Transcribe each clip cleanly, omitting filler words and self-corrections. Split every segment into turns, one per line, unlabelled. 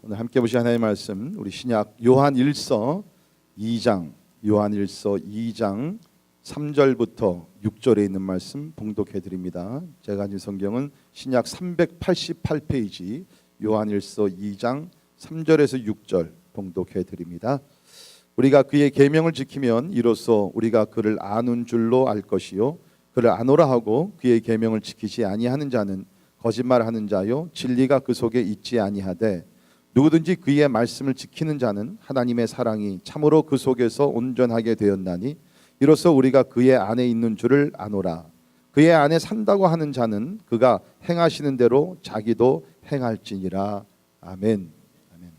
오늘 함께 보실 하나님의 말씀, 우리 신약 요한일서 2장 3절부터 6절에 있는 말씀 봉독해 드립니다. 제가 가진 성경은 신약 388페이지 요한일서 2장 3절에서 6절 봉독해 드립니다. 우리가 그의 계명을 지키면 이로써 우리가 그를 아는 줄로 알 것이요 그를 아노라 하고 그의 계명을 지키지 아니하는 자는 거짓말하는 자요 진리가 그 속에 있지 아니하되 누구든지 그의 말씀을 지키는 자는 하나님의 사랑이 참으로 그 속에서 온전하게 되었나니 이로써 우리가 그의 안에 있는 줄을 아노라. 그의 안에 산다고 하는 자는 그가 행하시는 대로 자기도 행할지니라. 아멘. 아멘.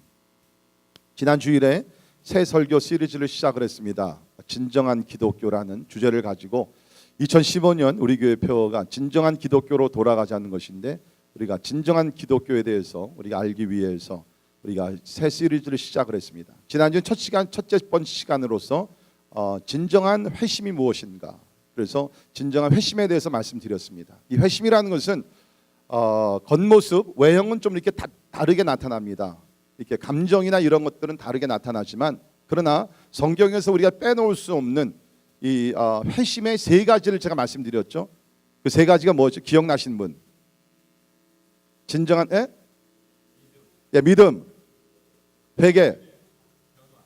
지난 주일에 새 설교 시리즈를 시작을 했습니다. 진정한 기독교라는 주제를 가지고 2015년 우리 교회 표어가 진정한 기독교로 돌아가자는 것인데, 우리가 진정한 기독교에 대해서 우리가 알기 위해서 우리가 새 시리즈를 시작을 했습니다. 지난주 첫째 번째 시간으로서 진정한 회심이 무엇인가, 그래서 진정한 회심에 대해서 말씀드렸습니다. 이 회심이라는 것은 겉모습, 외형은 좀 이렇게 다르게 나타납니다. 이렇게 감정이나 이런 것들은 다르게 나타나지만, 그러나 성경에서 우리가 빼놓을 수 없는 이 회심의 세 가지를 제가 말씀드렸죠. 그 세 가지가 뭐죠? 기억나신 분? 진정한 믿음, 회개,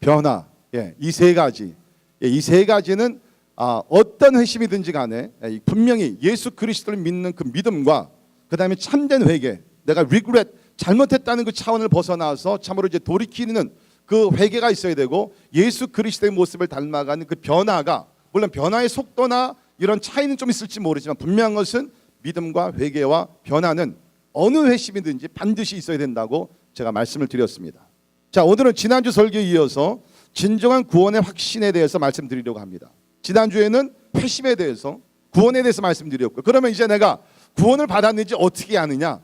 변화. 이 세 가지. 이 세 가지는 어떤 회심이든지 간에 분명히 예수 그리스도를 믿는 그 믿음과 그 다음에 참된 회개, 내가 regret, 잘못했다는 그 차원을 벗어나서 참으로 이제 돌이키는 그 회개가 있어야 되고, 예수 그리스도의 모습을 닮아가는 그 변화가, 물론 변화의 속도나 이런 차이는 좀 있을지 모르지만 분명한 것은 믿음과 회개와 변화는 어느 회심이든지 반드시 있어야 된다고 제가 말씀을 드렸습니다. 자, 오늘은 지난주 설교에 이어서 진정한 구원의 확신에 대해서 말씀드리려고 합니다. 지난주에는 회심에 대해서, 구원에 대해서 말씀드렸고, 그러면 이제 내가 구원을 받았는지 어떻게 아느냐,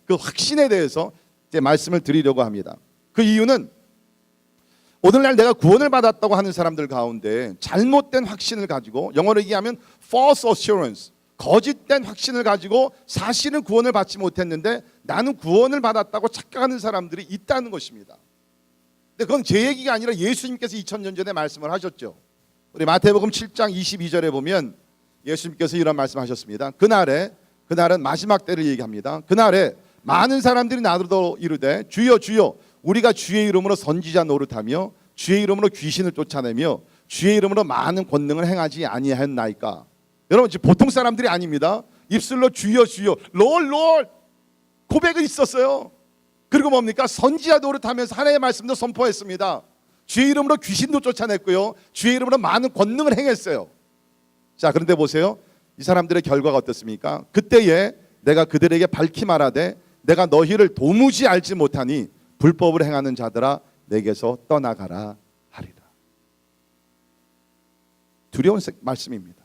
그 확신에 대해서 이제 말씀을 드리려고 합니다. 그 이유는 오늘날 내가 구원을 받았다고 하는 사람들 가운데 잘못된 확신을 가지고, 영어로 얘기하면 false assurance, 거짓된 확신을 가지고 사실은 구원을 받지 못했는데 나는 구원을 받았다고 착각하는 사람들이 있다는 것입니다. 근데 그건 제 얘기가 아니라 예수님께서 2000년 전에 말씀을 하셨죠. 우리 마태복음 7장 22절에 보면 예수님께서 이런 말씀하셨습니다. 그날은 마지막 때를 얘기합니다. 그날에 많은 사람들이 나더러 이르되 주여 주여 우리가 주의 이름으로 선지자 노릇하며 주의 이름으로 귀신을 쫓아내며 주의 이름으로 많은 권능을 행하지 아니하였나이까. 여러분, 지금 보통 사람들이 아닙니다. 입술로 주여 주여 롤 고백은 있었어요. 그리고 뭡니까? 선지자 노릇하면서 하나님의 말씀도 선포했습니다. 주의 이름으로 귀신도 쫓아냈고요, 주의 이름으로 많은 권능을 행했어요. 자, 그런데 보세요. 이 사람들의 결과가 어떻습니까? 그때에 내가 그들에게 밝히 말하되 내가 너희를 도무지 알지 못하니 불법을 행하는 자들아 내게서 떠나가라 하리라. 두려운 말씀입니다.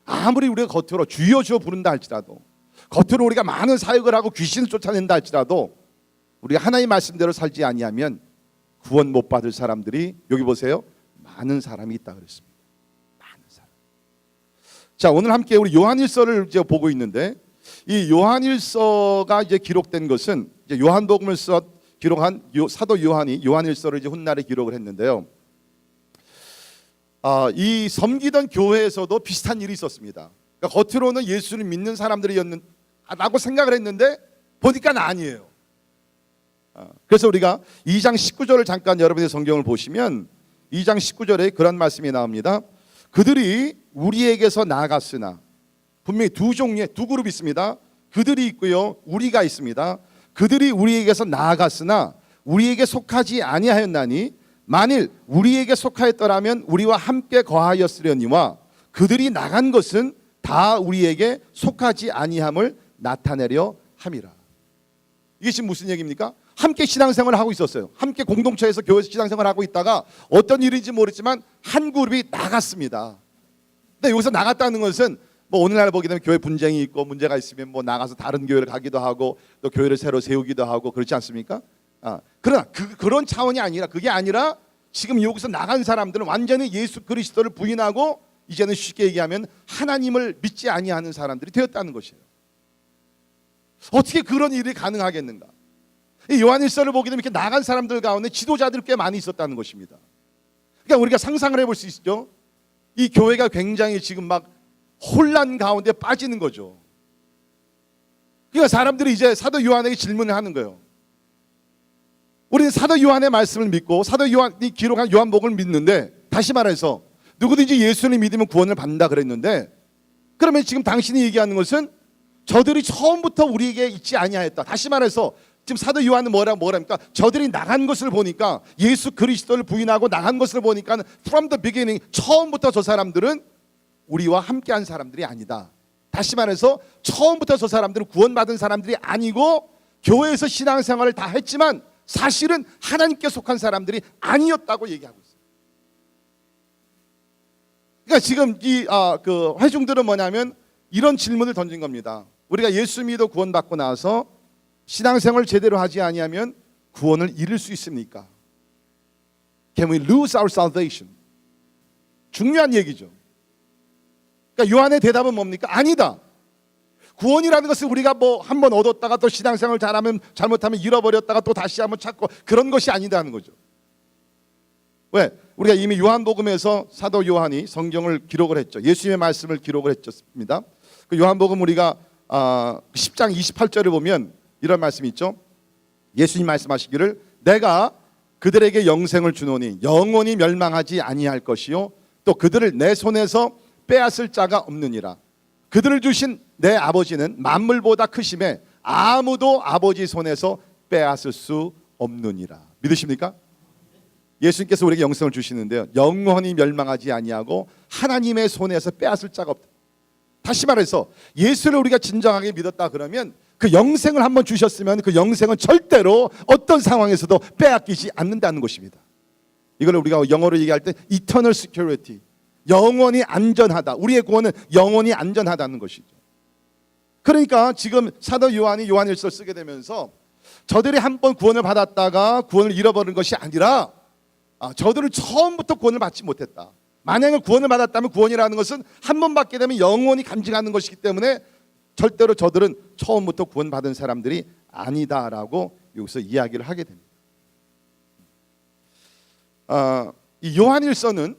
아무리 우리가 겉으로 주여 주여 부른다 할지라도, 겉으로 우리가 많은 사역을 하고 귀신을 쫓아낸다 할지라도, 우리가 하나님의 말씀대로 살지 아니하면 구원 못 받을 사람들이, 여기 보세요, 많은 사람이 있다 그랬습니다. 많은 사람. 자, 오늘 함께 우리 요한일서를 이제 보고 있는데, 이 요한일서가 이제 기록된 것은 이제 요한복음을 기록한 사도 요한이 요한일서를 이제 훗날에 기록을 했는데요. 이 섬기던 교회에서도 비슷한 일이 있었습니다. 그러니까 겉으로는 예수를 믿는 사람들이라고 생각을 했는데 보니까 아니에요. 그래서 우리가 2장 19절을 잠깐 여러분의 성경을 보시면 2장 19절에 그런 말씀이 나옵니다. 그들이 우리에게서 나아갔으나, 분명히 두 종류의 두 그룹이 있습니다. 그들이 있고요, 우리가 있습니다. 그들이 우리에게서 나아갔으나 우리에게 속하지 아니하였나니 만일 우리에게 속하였더라면 우리와 함께 거하였으려니와 그들이 나간 것은 다 우리에게 속하지 아니함을 나타내려 함이라. 이게 지금 무슨 얘기입니까? 함께 신앙생활을 하고 있었어요. 함께 공동체에서 교회에서 신앙생활을 하고 있다가 어떤 일인지 모르지만 한 그룹이 나갔습니다. 근데 여기서 나갔다는 것은 뭐 오늘날 보게 되면 교회 분쟁이 있고 문제가 있으면 뭐 나가서 다른 교회를 가기도 하고 또 교회를 새로 세우기도 하고 그렇지 않습니까? 그러나 그런 차원이 아니라, 그게 아니라 지금 여기서 나간 사람들은 완전히 예수 그리스도를 부인하고 이제는 쉽게 얘기하면 하나님을 믿지 아니하는 사람들이 되었다는 것이에요. 어떻게 그런 일이 가능하겠는가? 이 요한일서를 보게 되면 이렇게 나간 사람들 가운데 지도자들이 꽤 많이 있었다는 것입니다. 그러니까 우리가 상상을 해볼 수 있죠. 이 교회가 굉장히 지금 막 혼란 가운데 빠지는 거죠. 그러니까 사람들이 이제 사도 요한에게 질문을 하는 거예요. 우리는 사도 요한의 말씀을 믿고 사도 요한이 기록한 요한복음을 믿는데, 다시 말해서 누구든지 예수를 믿으면 구원을 받는다 그랬는데, 그러면 지금 당신이 얘기하는 것은 저들이 처음부터 우리에게 있지 아니하였다. 다시 말해서 지금 사도 요한은 뭐랍니까? 저들이 나간 것을 보니까, 예수 그리스도를 부인하고 나간 것을 보니까 from the beginning, 처음부터 저 사람들은 우리와 함께한 사람들이 아니다. 다시 말해서 처음부터 저 사람들은 구원받은 사람들이 아니고 교회에서 신앙생활을 다 했지만 사실은 하나님께 속한 사람들이 아니었다고 얘기하고 있어요. 그러니까 지금 이 회중들은 뭐냐면 이런 질문을 던진 겁니다. 우리가 예수 믿어 구원받고 나서 신앙생활을 제대로 하지 아니하면 구원을 잃을 수 있습니까? Can we lose our salvation? 중요한 얘기죠. 그러니까 요한의 대답은 뭡니까? 아니다. 구원이라는 것은 우리가 뭐 한번 얻었다가 또 신앙생활을 잘못하면 잃어버렸다가 또 다시 한번 찾고 그런 것이 아니다는 거죠. 왜? 우리가 이미 요한복음에서 사도 요한이 성경을 기록을 했죠. 예수님의 말씀을 기록을 했습니다. 그 요한복음 우리가 10장 28절을 보면 이런 말씀이 있죠. 예수님 말씀하시기를 내가 그들에게 영생을 주노니 영원히 멸망하지 아니할 것이요 또 그들을 내 손에서 빼앗을 자가 없느니라. 그들을 주신 내 아버지는 만물보다 크심에 아무도 아버지 손에서 빼앗을 수 없느니라. 믿으십니까? 예수님께서 우리에게 영생을 주시는데요, 영원히 멸망하지 아니하고 하나님의 손에서 빼앗을 자가 없다. 다시 말해서 예수를 우리가 진정하게 믿었다 그러면 그 영생을 한번 주셨으면 그 영생은 절대로 어떤 상황에서도 빼앗기지 않는다는 것입니다. 이걸 우리가 영어로 얘기할 때 eternal security, 영원히 안전하다. 우리의 구원은 영원히 안전하다는 것이죠. 그러니까 지금 사도 요한이 요한일서를 쓰게 되면서 저들이 한번 구원을 받았다가 구원을 잃어버린 것이 아니라 저들은 처음부터 구원을 받지 못했다. 만약에 구원을 받았다면 구원이라는 것은 한 번 받게 되면 영원히 간직하는 것이기 때문에 절대로 저들은 처음부터 구원받은 사람들이 아니다라고 여기서 이야기를 하게 됩니다. 이 요한일서는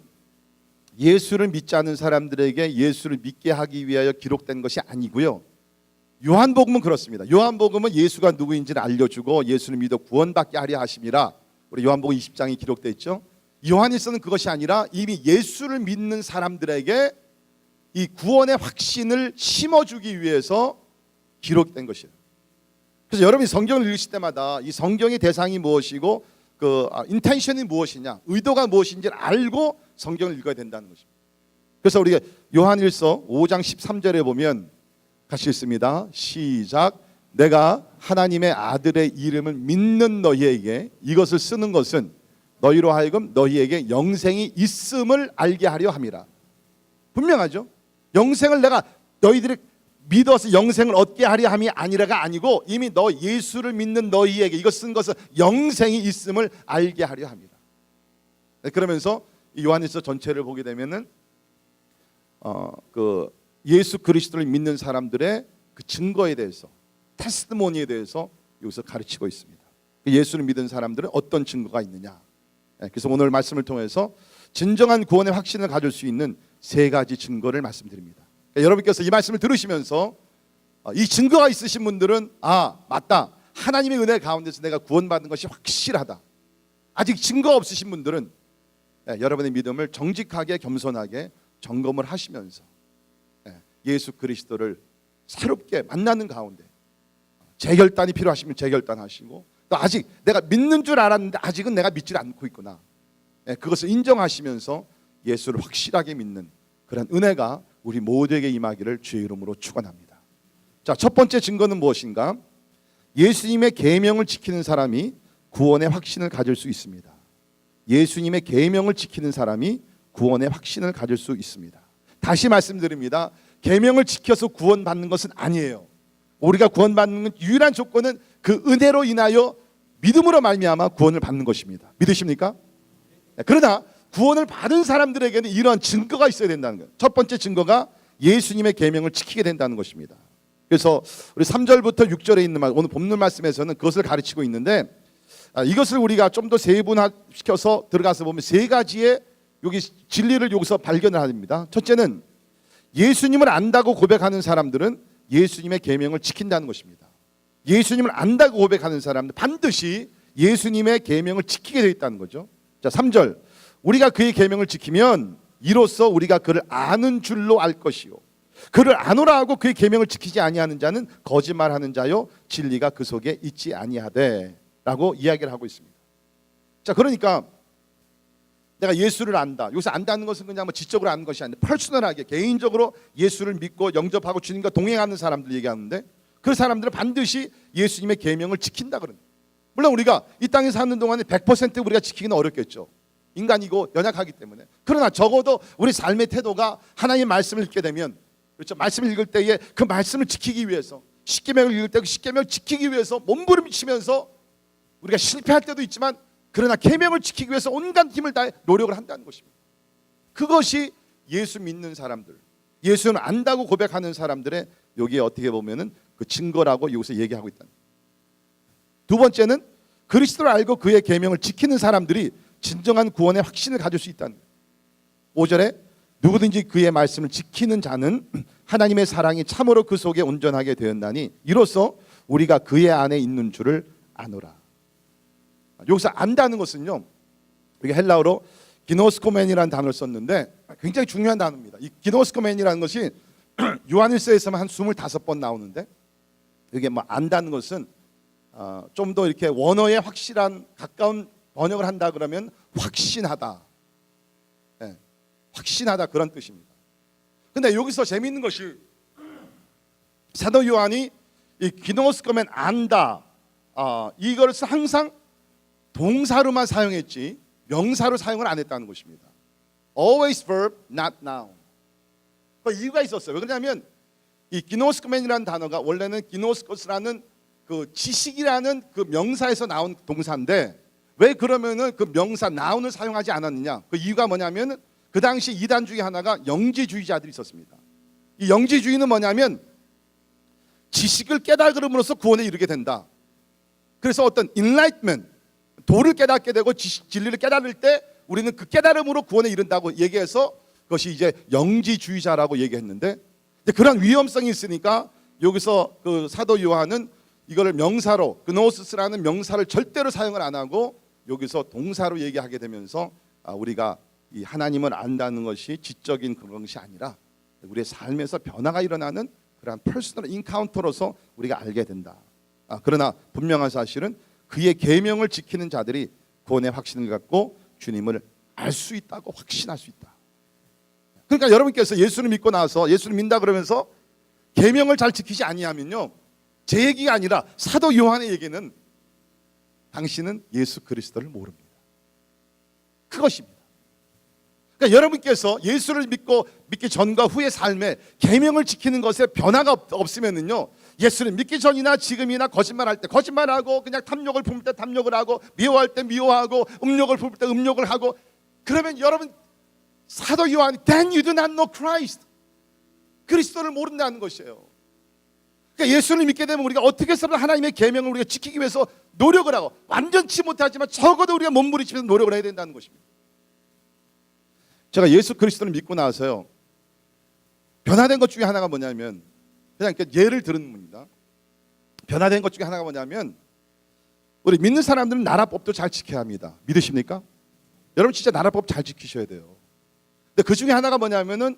예수를 믿지 않는 사람들에게 예수를 믿게 하기 위하여 기록된 것이 아니고요. 요한복음은 그렇습니다. 요한복음은 예수가 누구인지를 알려주고 예수를 믿어 구원받게 하려 하심이라. 우리 요한복음 20장이 기록되어 있죠. 요한일서는 그것이 아니라 이미 예수를 믿는 사람들에게 이 구원의 확신을 심어주기 위해서 기록된 것이에요. 그래서 여러분이 성경을 읽으실 때마다 이 성경의 대상이 무엇이고 그 인텐션이 무엇이냐, 의도가 무엇인지를 알고 성경을 읽어야 된다는 것입니다. 그래서 우리가 요한일서 5장 13절에 보면 같이 읽습니다. 시작. 내가 하나님의 아들의 이름을 믿는 너희에게 이것을 쓰는 것은 너희로 하여금 너희에게 영생이 있음을 알게 하려 함이라. 분명하죠. 영생을 내가 너희들이 믿어서 영생을 얻게 하려 함이 아니라가 아니고 이미 너 예수를 믿는 너희에게 이것 쓴 것은 영생이 있음을 알게 하려 합니다. 그러면서 이 요한일서 전체를 보게 되면은 그 예수 그리스도를 믿는 사람들의 그 증거에 대해서, 테스티모니에 대해서 여기서 가르치고 있습니다. 예수를 믿은 사람들은 어떤 증거가 있느냐. 그래서 오늘 말씀을 통해서 진정한 구원의 확신을 가질 수 있는 세 가지 증거를 말씀드립니다. 여러분께서 이 말씀을 들으시면서 이 증거가 있으신 분들은 맞다, 하나님의 은혜 가운데서 내가 구원받은 것이 확실하다. 아직 증거 없으신 분들은 여러분의 믿음을 정직하게 겸손하게 점검을 하시면서 예수 그리스도를 새롭게 만나는 가운데 재결단이 필요하시면 재결단하시고, 또 아직 내가 믿는 줄 알았는데 아직은 내가 믿지 않고 있구나, 그것을 인정하시면서 예수를 확실하게 믿는 그런 은혜가 우리 모두에게 임하기를 주의 이름으로 축원합니다. 자, 첫 번째 증거는 무엇인가? 예수님의 계명을 지키는 사람이 구원의 확신을 가질 수 있습니다. 예수님의 계명을 지키는 사람이 구원의 확신을 가질 수 있습니다. 다시 말씀드립니다. 계명을 지켜서 구원받는 것은 아니에요. 우리가 구원받는 유일한 조건은 그 은혜로 인하여 믿음으로 말미암아 구원을 받는 것입니다. 믿으십니까? 그러나 구원을 받은 사람들에게는 이러한 증거가 있어야 된다는 거예요. 첫 번째 증거가 예수님의 계명을 지키게 된다는 것입니다. 그래서 우리 3절부터 6절에 있는 말, 오늘 본문 말씀에서는 그것을 가르치고 있는데, 이것을 우리가 좀 더 세분화시켜서 들어가서 보면 세 가지의 여기 진리를 여기서 발견을 합니다. 첫째는 예수님을 안다고 고백하는 사람들은 예수님의 계명을 지킨다는 것입니다. 예수님을 안다고 고백하는 사람들 반드시 예수님의 계명을 지키게 되어 있다는 거죠. 자, 3절. 우리가 그의 계명을 지키면 이로써 우리가 그를 아는 줄로 알 것이요, 그를 아노라 하고 그의 계명을 지키지 아니하는 자는 거짓말하는 자요, 진리가 그 속에 있지 아니하되 라고 이야기를 하고 있습니다. 자, 그러니까 내가 예수를 안다. 여기서 안다는 것은 그냥 뭐 지적으로 아는 것이 아니라 퍼스널하게 개인적으로 예수를 믿고 영접하고 주님과 동행하는 사람들 얘기하는데, 그 사람들은 반드시 예수님의 계명을 지킨다 그러는 거예요. 물론 우리가 이 땅에 사는 동안에 100% 우리가 지키기는 어렵겠죠. 인간이고 연약하기 때문에. 그러나 적어도 우리 삶의 태도가 하나님의 말씀을 읽게 되면, 그렇죠, 말씀을 읽을 때에 그 말씀을 지키기 위해서, 십계명을 읽을 때 그 십계명을 지키기 위해서 몸부림치면서 우리가 실패할 때도 있지만 그러나 계명을 지키기 위해서 온갖 힘을 다해 노력을 한다는 것입니다. 그것이 예수 믿는 사람들, 예수는 안다고 고백하는 사람들의 여기에 어떻게 보면은 그 증거라고 여기서 얘기하고 있다. 두 번째는 그리스도를 알고 그의 계명을 지키는 사람들이 진정한 구원의 확신을 가질 수 있다는 거예요. 5절에 누구든지 그의 말씀을 지키는 자는 하나님의 사랑이 참으로 그 속에 온전하게 되었나니 이로써 우리가 그의 안에 있는 줄을 아노라. 여기서 안다는 것은요, 이게 헬라어로 기노스코멘이라는 단어를 썼는데 굉장히 중요한 단어입니다. 이 기노스코멘이라는 것이 요한일서에서만 한 25번 나오는데, 이게 뭐 안다는 것은 좀 더 이렇게 원어에 확실한 가까운 번역을 한다 그러면 확신하다, 네, 확신하다 그런 뜻입니다. 근데 여기서 재미있는 것이 사도 요한이 이 기노스코멘 안다, 이걸 항상 동사로만 사용했지 명사로 사용을 안 했다는 것입니다. Always verb, not noun. 그 이유가 있었어요. 왜 그러냐면 이 기노스코멘이라는 단어가 원래는 기노스코스라는 그 지식이라는 그 명사에서 나온 동사인데, 왜 그러면은 그 명사 noun을 사용하지 않았느냐? 그 이유가 뭐냐면 그 당시 이단 중에 하나가 영지주의자들이 있었습니다. 이 영지주의는 뭐냐면 지식을 깨달음으로써 구원에 이르게 된다. 그래서 어떤 enlightenment, 도를 깨닫게 되고 진리를 깨달을 때 우리는 그 깨달음으로 구원에 이른다고 얘기해서 그것이 이제 영지주의자라고 얘기했는데, 그런 위험성이 있으니까 여기서 그 사도 요한은 이거를 명사로 그노스스라는 명사를 절대로 사용을 안 하고 여기서 동사로 얘기하게 되면서 우리가 이 하나님을 안다는 것이 지적인 그런 것이 아니라 우리의 삶에서 변화가 일어나는 그러한 퍼스널 인카운터로서 우리가 알게 된다. 그러나 분명한 사실은 그의 계명을 지키는 자들이 구원의 확신을 갖고 주님을 알 수 있다고 확신할 수 있다. 그러니까 여러분께서 예수를 믿고 나서 예수를 믿는다 그러면서 계명을 잘 지키지 아니하면요, 제 얘기가 아니라 사도 요한의 얘기는 당신은 예수 그리스도를 모릅니다. 그것입니다. 그러니까 여러분께서 예수를 믿기 전과 후의 삶에 계명을 지키는 것에 변화가 없으면은요, 예수를 믿기 전이나 지금이나 거짓말할 때 거짓말하고, 그냥 탐욕을 품을 때 탐욕을 하고, 미워할 때 미워하고, 음욕을 품을 때 음욕을 하고, 그러면 여러분 사도 요한이 Then you do not know Christ, 그리스도를 모른다는 것이에요. 그러니까 예수를 믿게 되면 우리가 어떻게 해서든 하나님의 계명을 우리가 지키기 위해서 노력을 하고, 완전치 못하지만 적어도 우리가 몸부림치면서 노력을 해야 된다는 것입니다. 제가 예수 그리스도를 믿고 나서요, 변화된 것 중에 하나가 뭐냐면, 그냥 예를 들은 겁니다. 변화된 것 중에 하나가 뭐냐면, 우리 믿는 사람들은 나라법도 잘 지켜야 합니다. 믿으십니까? 여러분 진짜 나라법 잘 지키셔야 돼요. 근데 그 중에 하나가 뭐냐면은,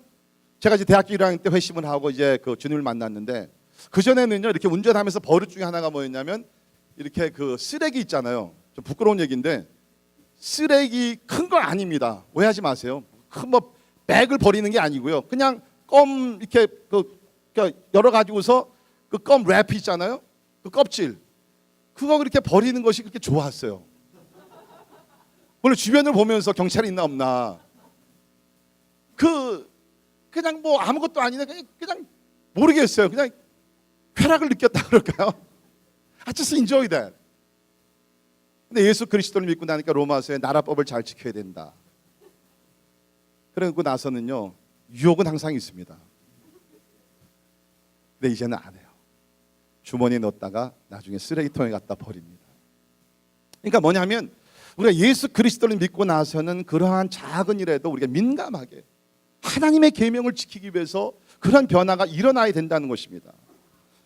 제가 이제 대학교 1학년 때 회심을 하고 이제 그 주님을 만났는데, 그 전에는요, 이렇게 운전하면서 버릇 중에 하나가 뭐였냐면, 이렇게 그 쓰레기 있잖아요. 좀 부끄러운 얘기인데, 쓰레기 큰 거 아닙니다. 오해하지 마세요. 큰 뭐 백을 버리는 게 아니고요. 그냥 껌 이렇게 열어 가지고서 그 껌 랩 있잖아요. 그 껍질, 그거 그렇게 버리는 것이 그렇게 좋았어요. 원래 주변을 보면서 경찰이 있나 없나, 그냥 뭐 아무것도 아니네, 그냥 모르겠어요. 그냥 쾌락을 느꼈다 그럴까요? I just enjoy that. 근데 예수 그리스도를 믿고 나니까 로마서에 나라법을 잘 지켜야 된다. 그러고 나서는요, 유혹은 항상 있습니다. 근데 이제는 안 해요. 주머니에 넣었다가 나중에 쓰레기통에 갖다 버립니다. 그러니까 뭐냐면 우리가 예수 그리스도를 믿고 나서는 그러한 작은 일에도 우리가 민감하게 하나님의 계명을 지키기 위해서 그런 변화가 일어나야 된다는 것입니다.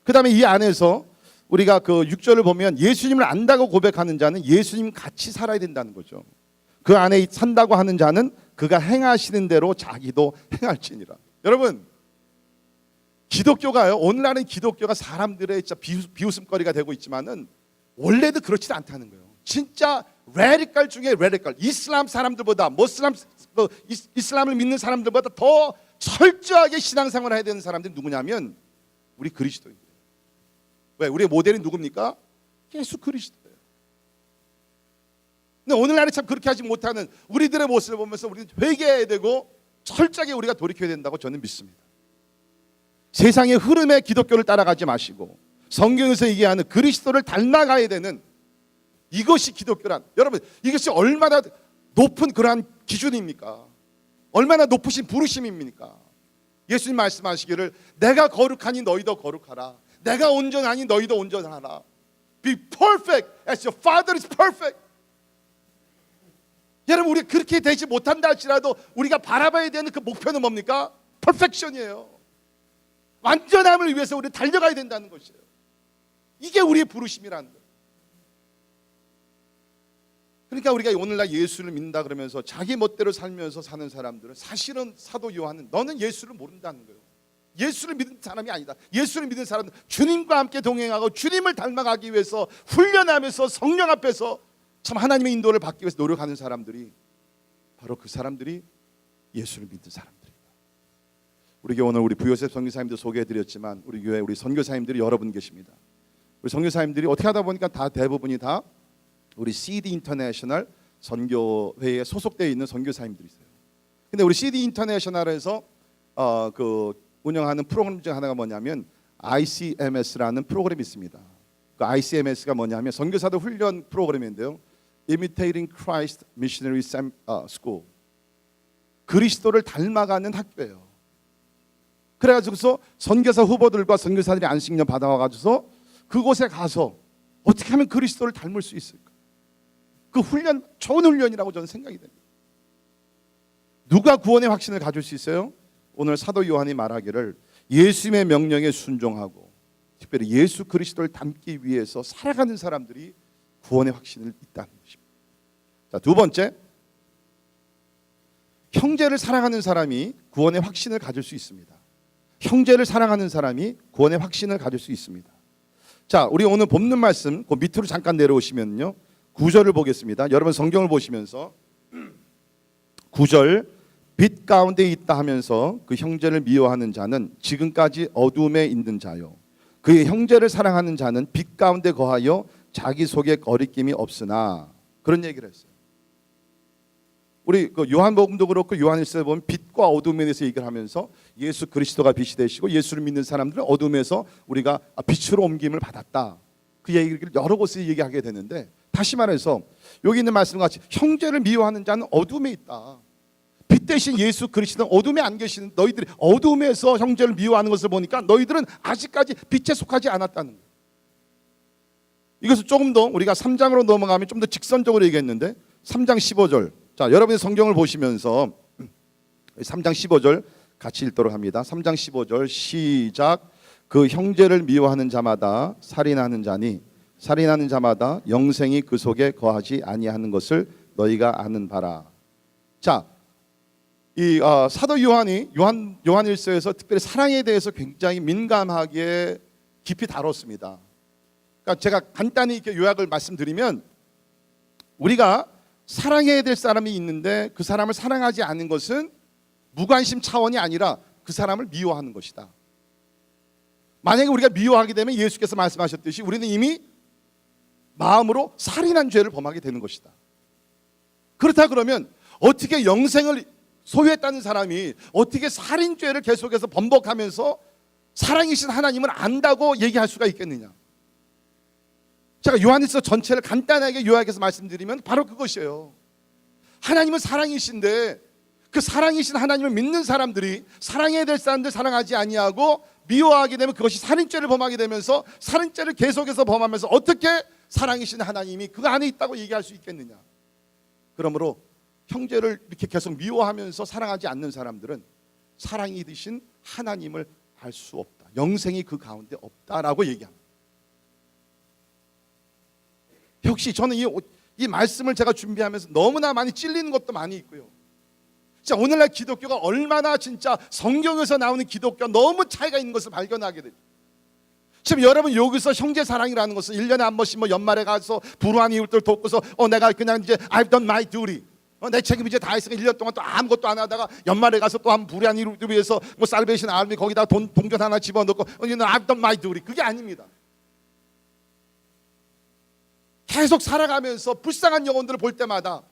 그 다음에 이 안에서 우리가 그 6절을 보면 예수님을 안다고 고백하는 자는 예수님 같이 살아야 된다는 거죠. 그 안에 산다고 하는 자는 그가 행하시는 대로 자기도 행할지니라. 여러분, 기독교가요, 오늘날은 기독교가 사람들의 진짜 비웃음거리가 되고 있지만은 원래도 그렇지 않다는 거예요. 진짜 레디컬 중에 레디컬, 이슬람 사람들보다 이슬람을 믿는 사람들보다 더 철저하게 신앙생활을 해야 되는 사람들이 누구냐면 우리 그리스도인이에요. 왜? 우리의 모델이 누굽니까? 예수 그리스도예요. 근데 오늘날에 참 그렇게 하지 못하는 우리들의 모습을 보면서 우리는 회개해야 되고 철저하게 우리가 돌이켜야 된다고 저는 믿습니다. 세상의 흐름에 기독교를 따라가지 마시고 성경에서 얘기하는 그리스도를 닮아가야 되는 이것이 기독교란, 여러분 이것이 얼마나 높은 그러한 기준입니까? 얼마나 높으신 부르심입니까? 예수님 말씀하시기를 내가 거룩하니 너희도 거룩하라, 내가 온전하니 너희도 온전하라. Be perfect as your Father is perfect. 여러분, 우리 그렇게 되지 못한다 할지라도 우리가 바라봐야 되는 그 목표는 뭡니까? 퍼펙션이에요. 완전함을 위해서 우리 달려가야 된다는 것이에요. 이게 우리의 부르심이라는 거예요. 그러니까 우리가 오늘날 예수를 믿는다 그러면서 자기 멋대로 살면서 사는 사람들은 사실은 사도 요한은 너는 예수를 모른다는 거예요. 예수를 믿는 사람이 아니다. 예수를 믿는 사람은 주님과 함께 동행하고 주님을 닮아가기 위해서 훈련하면서 성령 앞에서 참 하나님의 인도를 받기 위해서 노력하는 사람들이 바로 그 사람들이 예수를 믿는 사람들이다. 우리 교회 오늘 우리 부요셉 선교사님도 소개해드렸지만 우리 교회 우리 선교사님들이 여러분 계십니다. 우리 선교사님들이 어떻게 하다 보니까 다 대부분이 다 우리 CD 인터내셔널 선교회에 소속되어 있는 선교사님들이 있어요. 근데 우리 CD 인터내셔널에서 그 운영하는 프로그램 중 하나가 뭐냐면 ICMS라는 프로그램이 있습니다. 그 ICMS가 뭐냐면 선교사들 훈련 프로그램인데요. Imitating Christ Missionary School. 그리스도를 닮아가는 학교예요. 그래가지고서 선교사 후보들과 선교사들이 안식년 받아와가지고서 그곳에 가서 어떻게 하면 그리스도를 닮을 수 있을까? 그 훈련, 좋은 훈련이라고 저는 생각이 됩니다. 누가 구원의 확신을 가질 수 있어요? 오늘 사도 요한이 말하기를 예수님의 명령에 순종하고 특별히 예수 그리스도를 닮기 위해서 살아가는 사람들이 구원의 확신을 있다는 것입니다. 자, 두 번째, 형제를 사랑하는 사람이 구원의 확신을 가질 수 있습니다. 형제를 사랑하는 사람이 구원의 확신을 가질 수 있습니다. 자, 우리 오늘 본문 말씀 그 밑으로 잠깐 내려오시면요, 9절을 보겠습니다. 여러분 성경을 보시면서 9절, 빛 가운데 있다 하면서 그 형제를 미워하는 자는 지금까지 어둠에 있는 자요, 그의 형제를 사랑하는 자는 빛 가운데 거하여 자기 속에 거리낌이 없으나, 그런 얘기를 했어요. 우리 그 요한복음도 그렇고 요한일서에 보면 빛과 어둠에 대해서 얘기를 하면서 예수 그리스도가 빛이 되시고 예수를 믿는 사람들은 어둠에서 우리가 빛으로 옮김을 받았다, 그 얘기를 여러 곳에서 얘기하게 되는데, 다시 말해서 여기 있는 말씀과 같이 형제를 미워하는 자는 어둠에 있다. 빛 대신 예수 그리스도는 어둠에 안 계시는 너희들이 어둠에서 형제를 미워하는 것을 보니까 너희들은 아직까지 빛에 속하지 않았다는 거예요. 이것을 조금 더 우리가 3장으로 넘어가면 좀 더 직선적으로 얘기했는데 3장 15절, 자 여러분이 성경을 보시면서 3장 15절 같이 읽도록 합니다. 3장 15절 시작. 그 형제를 미워하는 자마다 살인하는 자니 살인하는 자마다 영생이 그 속에 거하지 아니하는 것을 너희가 아는 바라. 자, 이 사도 요한이 요한일서에서 특별히 사랑에 대해서 굉장히 민감하게 깊이 다뤘습니다. 그러니까 제가 간단히 이렇게 요약을 말씀드리면, 우리가 사랑해야 될 사람이 있는데 그 사람을 사랑하지 않는 것은 무관심 차원이 아니라 그 사람을 미워하는 것이다. 만약에 우리가 미워하게 되면 예수께서 말씀하셨듯이 우리는 이미 마음으로 살인한 죄를 범하게 되는 것이다. 그렇다 그러면 어떻게 영생을 소유했다는 사람이 어떻게 살인죄를 계속해서 번복하면서 사랑이신 하나님을 안다고 얘기할 수가 있겠느냐? 제가 요한일서 전체를 간단하게 요약해서 말씀드리면 바로 그것이에요. 하나님은 사랑이신데 그 사랑이신 하나님을 믿는 사람들이 사랑해야 될 사람들 사랑하지 아니하고 미워하게 되면 그것이 살인죄를 범하게 되면서 살인죄를 계속해서 범하면서 어떻게 사랑이신 하나님이 그 안에 있다고 얘기할 수 있겠느냐. 그러므로 형제를 이렇게 계속 미워하면서 사랑하지 않는 사람들은 사랑이 되신 하나님을 알 수 없다. 영생이 그 가운데 없다라고 얘기합니다. 역시 저는 이 말씀을 제가 준비하면서 너무나 많이 찔리는 것도 많이 있고요. 진짜 오늘날 기독교가 얼마나 진짜 성경에서 나오는 기독교가 너무 차이가 있는 것을 발견하게 되죠. 지금 여러분 여기서 형제 사랑이라는 것은 1년에 한 번씩 뭐 연말에 가서 불우한 이웃들 돕고서 내가 그냥 이제 I've done my duty, 내 책임 이제 다 했으니까 1년 동안 또 아무것도 안 하다가 연말에 가서 또 한 불우한 이웃들 위해서 뭐 살베이션 아미 거기다 동전 하나 집어넣고 I've done my duty. 그게 아닙니다. 계속 살아가면서 불쌍한 영혼들을 볼 때마다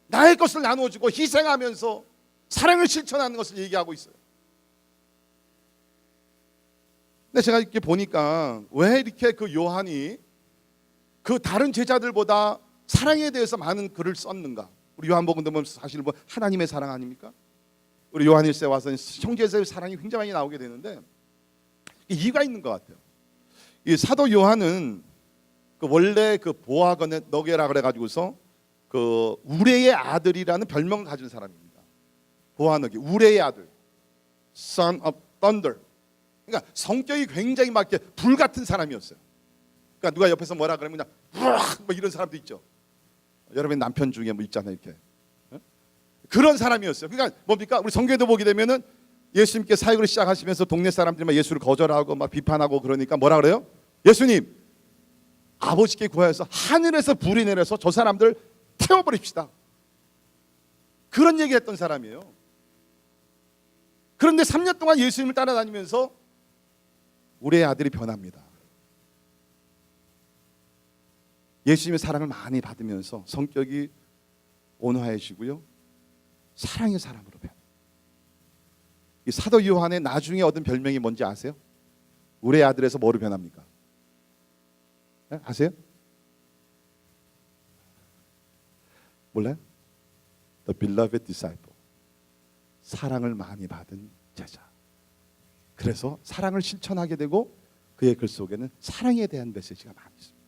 나의 것을 나눠주고 희생하면서 사랑을 실천하는 것을 얘기하고 있어요. 근데 제가 이렇게 보니까 왜 이렇게 그 요한이 그 다른 제자들보다 사랑에 대해서 많은 글을 썼는가? 우리 요한복음 보면 사실 뭐 하나님의 사랑 아닙니까? 우리 요한일서에 와서는 형제의 사랑이 굉장히 많이 나오게 되는데 이유가 있는 것 같아요. 이 사도 요한은 그 원래 그 보아건의 너게라 그래가지고서 그 우레의 아들이라는 별명을 가진 사람입니다. 보아너기, 우레의 아들, Son of Thunder. 그러니까 성격이 굉장히 막 이렇게 불 같은 사람이었어요. 그러니까 누가 옆에서 뭐라 그러면 그냥 뭐 이런 사람도 있죠. 여러분 남편 중에 뭐 있잖아요, 이렇게 그런 사람이었어요. 그러니까 뭡니까? 우리 성경에도 보게 되면은 예수님께 사역을 시작하시면서 동네 사람들이 막 예수를 거절하고 막 비판하고 그러니까 뭐라 그래요? 예수님, 아버지께 구하여서 하늘에서 불이 내려서 저 사람들 태워버립시다. 그런 얘기를 했던 사람이에요. 그런데 3년 동안 예수님을 따라다니면서 우리의 아들이 변합니다. 예수님의 사랑을 많이 받으면서 성격이 온화해지고요, 사랑의 사람으로 변해요. 이 사도 요한의 나중에 얻은 별명이 뭔지 아세요? 우리의 아들에서 뭐로 변합니까? 네? 아세요? 몰라요? The beloved disciple. 사랑을 많이 받은 제자. 그래서 사랑을 실천하게 되고 그의 글 속에는 사랑에 대한 메시지가 많이 있습니다.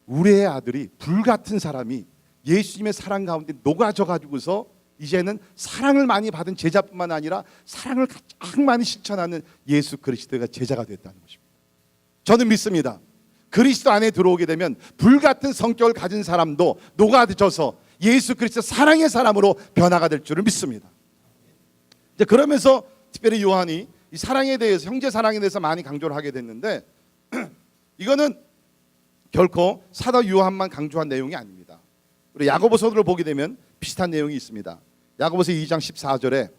우리의 아들이 불같은 사람이 예수님의 사랑 가운데 녹아져 가지고서 이제는 사랑을 많이 받은 제자뿐만 아니라 사랑을 가장 많이 실천하는 예수 그리스도가 제자가 됐다는 것입니다. 저는 믿습니다. 그리스도 안에 들어오게 되면 불같은 성격을 가진 사람도 녹아져서 예수 그리스도 사랑의 사람으로 변화가 될 줄을 믿습니다. 이제 그러면서 특별히 요한이 이 사랑에 대해서, 형제 사랑에 대해서 많이 강조를 하게 됐는데 이거는 결코 사도 요한만 강조한 내용이 아닙니다. 우리 야고보서를 보게 되면 비슷한 내용이 있습니다. 야고보서 2장 14절에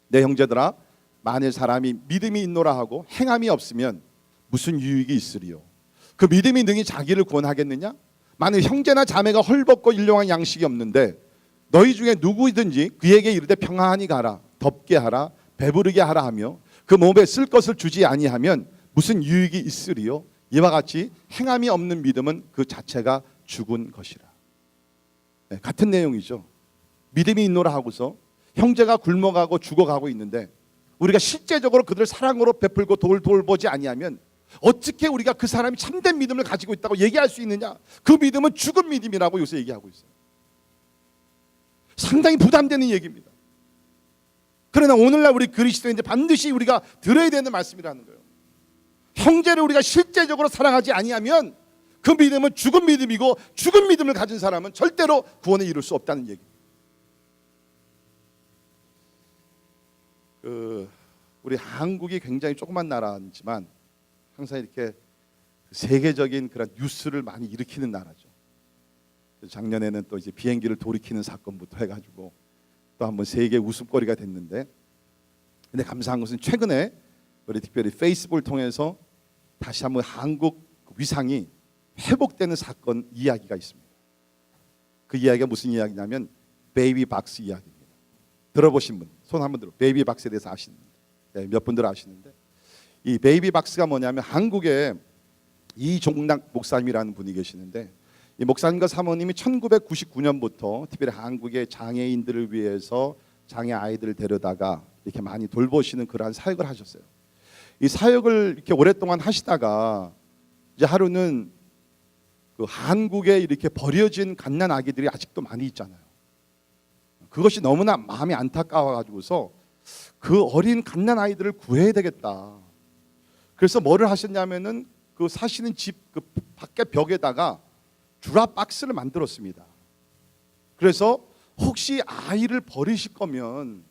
내 형제들아, 만일 사람이 믿음이 있노라 하고 행함이 없으면 무슨 유익이 있으리요? 그 믿음이 능히 자기를 구원하겠느냐? 만일 형제나 자매가 헐벗고 일용할 양식이 없는데 너희 중에 누구든지 그에게 이르되 평안히 가라, 덥게 하라, 배부르게 하라 하며 그 몸에 쓸 것을 주지 아니하면 무슨 유익이 있으리요? 이와 같이 행함이 없는 믿음은 그 자체가 죽은 것이라. 네, 같은 내용이죠. 믿음이 있노라 하고서 형제가 굶어가고 죽어가고 있는데 우리가 실제적으로 그들을 사랑으로 베풀고 돌보지 아니하면 어떻게 우리가 그 사람이 참된 믿음을 가지고 있다고 얘기할 수 있느냐? 그 믿음은 죽은 믿음이라고 요새 얘기하고 있어요. 상당히 부담되는 얘기입니다. 그러나 오늘날 우리 그리스도인들 반드시 우리가 들어야 되는 말씀이라는 거예요. 형제를 우리가 실제적으로 사랑하지 아니하면 그 믿음은 죽은 믿음이고 죽은 믿음을 가진 사람은 절대로 구원에 이룰 수 없다는 얘기입니다. 우리 한국이 굉장히 조그만 나라지만 항상 이렇게 세계적인 그런 뉴스를 많이 일으키는 나라죠. 작년에는 또 이제 비행기를 돌이키는 사건부터 해가지고 또 한번 세계 웃음거리가 됐는데, 근데 감사한 것은 최근에 우리 특별히 페이스북을 통해서 다시 한번 한국 위상이 회복되는 사건 이야기가 있습니다. 그 이야기가 무슨 이야기냐면 베이비 박스 이야기입니다. 들어보신 분 손 한번 들어. 베이비 박스에 대해서 아시는 분, 네, 몇 분들 아시는데 이 베이비 박스가 뭐냐면 한국에 이종락 목사님이라는 분이 계시는데 이 목사님과 사모님이 1999년부터 특별히 한국의 장애인들을 위해서 장애 아이들을 데려다가 이렇게 많이 돌보시는 그러한 사역을 하셨어요. 이 사역을 이렇게 오랫동안 하시다가 이제 하루는 그 한국에 이렇게 버려진 갓난 아기들이 아직도 많이 있잖아요. 그것이 너무나 마음이 안타까워 가지고서 그 어린 갓난 아이들을 구해야 되겠다. 그래서 뭐를 하셨냐면은 그 사시는 집 그 밖에 벽에다가 주라 박스를 만들었습니다. 그래서 혹시 아이를 버리실 거면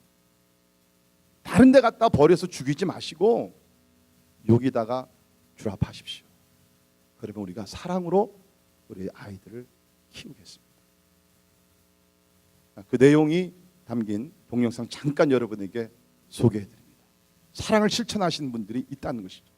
다른 데 갖다 버려서 죽이지 마시고 여기다가 주랍하십시오. 그러면 우리가 사랑으로 우리 아이들을 키우겠습니다. 그 내용이 담긴 동영상 잠깐 여러분에게 소개해드립니다. 사랑을 실천하시는 분들이 있다는 것이죠.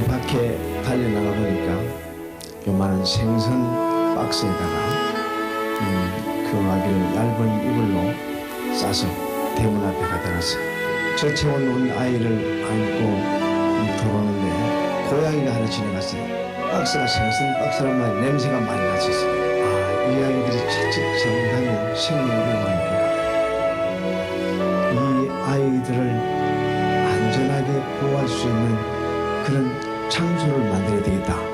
밖에 달려나가 보니까 요만한 생선 박스에다가 그 아기를 얇은 이불로 싸서 대문 앞에 갖다 놨어요. 저 채워놓은 아이를 안고 들어오는데 고양이가 하나 지나갔어요. 박스가 생선 박스란 말이 냄새가 많이 났었어요. 아, 이 아이들이 자칫 잘못하면 생명의 위험하구나. 이 아이들을 안전하게 보호할 수 있는 그런 장소를 만들어야 되겠다.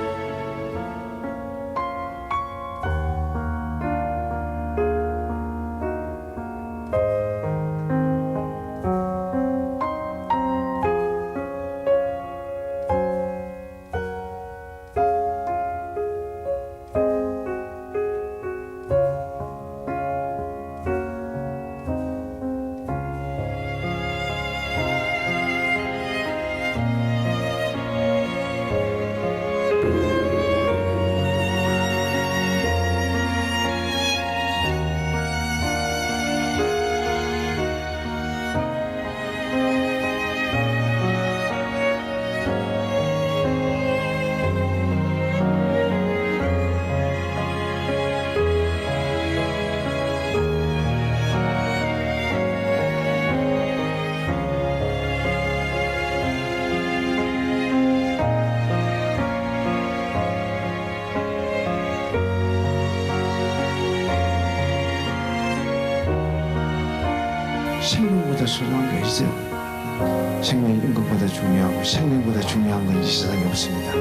생명보다 소중한 게 있어요. 생명이 인간보다 중요하고 생명보다 중요한 건 이 세상에 없습니다.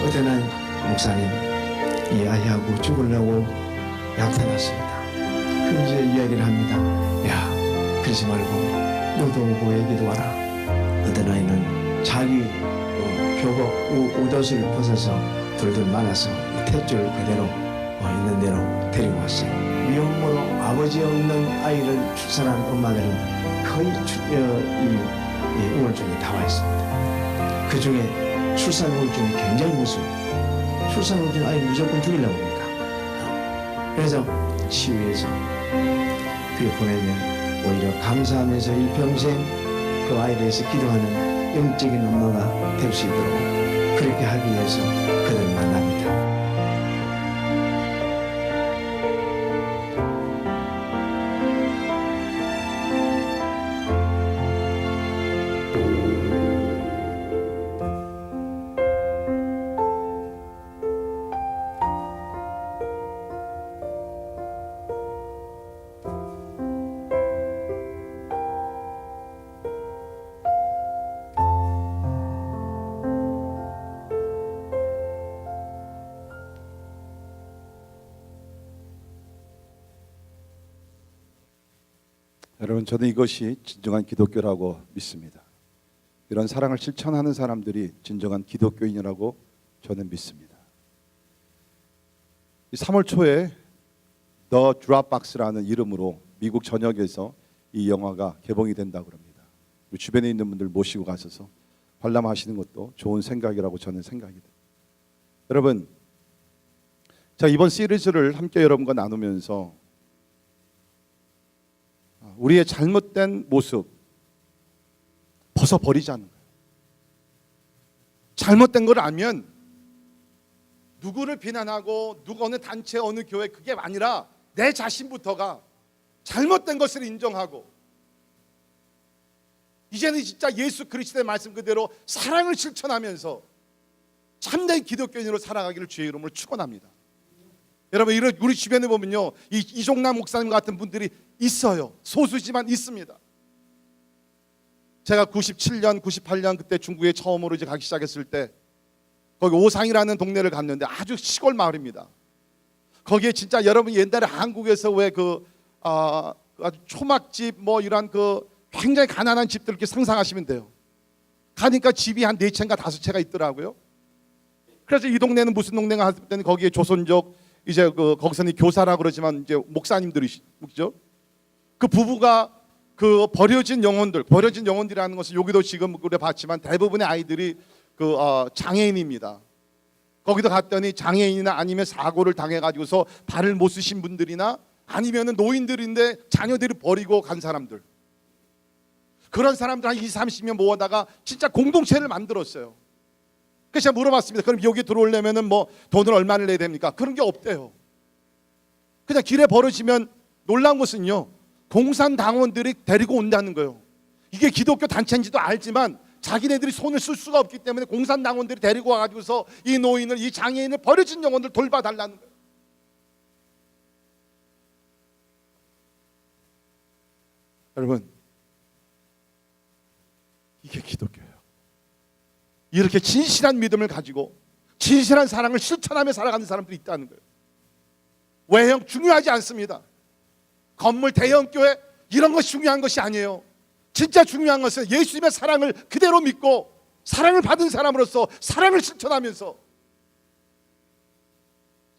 어느 날 목사님 이 아이하고 죽으려고 약탈났습니다. 그 이제 이야기를 합니다. 야, 그러지 말고 너도 오고 애기도 와라. 어떤 아이는 자기 교복 옷을 벗어서 둘둘 말아서 탯줄 그대로 있는 대로 데리고 왔어요. 미혼모로 아버지 없는 아이를 출산한 엄마들은 거의 이 우울증이 다 와 있습니다. 그 중에 출산 우울증이 굉장히 무섭습니다. 출산 우울증 아이 무조건 죽이려고 합니까? 그래서 치유해서 그렇게 보내면 오히려 감사하면서 일평생 그 아이를 위해서 기도하는 영적인 엄마가 될 수 있도록 그렇게 하기 위해서 그들을 만납니다.
여러분, 저는 이것이 진정한 기독교라고 믿습니다. 이런 사랑을 실천하는 사람들이 진정한 기독교인이라고 저는 믿습니다. 3월 초에 The Dropbox라는 이름으로 미국 전역에서 이 영화가 개봉이 된다고 합니다. 주변에 있는 분들 모시고 가셔서 관람하시는 것도 좋은 생각이라고 저는 생각이 됩니다. 여러분, 자, 이번 시리즈를 함께 여러분과 나누면서 우리의 잘못된 모습 벗어버리자는 거예요. 잘못된 걸 알면 누구를 비난하고 누구 어느 단체 어느 교회 그게 아니라 내 자신부터가 잘못된 것을 인정하고 이제는 진짜 예수 그리스도의 말씀 그대로 사랑을 실천하면서 참된 기독교인으로 살아가기를 주의 이름으로 축원합니다. 여러분, 우리 주변에 보면요, 이종남 목사님 같은 분들이 있어요. 소수지만 있습니다. 제가 97년, 98년 그때 중국에 처음으로 이제 가기 시작했을 때 거기 오상이라는 동네를 갔는데 아주 시골 마을입니다. 거기에 진짜 여러분 옛날에 한국에서 왜 아주 초막집 뭐 이런 굉장히 가난한 집들 이렇게 상상하시면 돼요. 가니까 집이 한 4채인가 5채가 있더라고요. 그래서 이 동네는 무슨 동네가 할 때는 거기에 조선족 이제 거기서는 교사라 그러지만 이제 목사님들이죠. 그 부부가 버려진 영혼들이라는 것은 여기도 지금 우리가 봤지만 대부분의 아이들이 장애인입니다. 거기도 갔더니 장애인이나 아니면 사고를 당해가지고서 발을 못 쓰신 분들이나 아니면은 노인들인데 자녀들이 버리고 간 사람들, 그런 사람들 한 20, 30명 모아다가 진짜 공동체를 만들었어요. 그래서 제가 물어봤습니다. 그럼 여기 들어오려면은 뭐 돈을 얼마를 내야 됩니까? 그런 게 없대요. 그냥 길에 버려지면 놀라운 것은요, 공산당원들이 데리고 온다는 거예요. 이게 기독교 단체인지도 알지만 자기네들이 손을 쓸 수가 없기 때문에 공산당원들이 데리고 와가지고서 이 노인을, 이 장애인을, 버려진 영혼들 돌봐달라는 거예요. 여러분, 이게 기독교예요. 이렇게 진실한 믿음을 가지고 진실한 사랑을 실천하며 살아가는 사람들이 있다는 거예요. 외형 중요하지 않습니다. 건물, 대형 교회 이런 것이 중요한 것이 아니에요. 진짜 중요한 것은 예수님의 사랑을 그대로 믿고 사랑을 받은 사람으로서 사랑을 실천하면서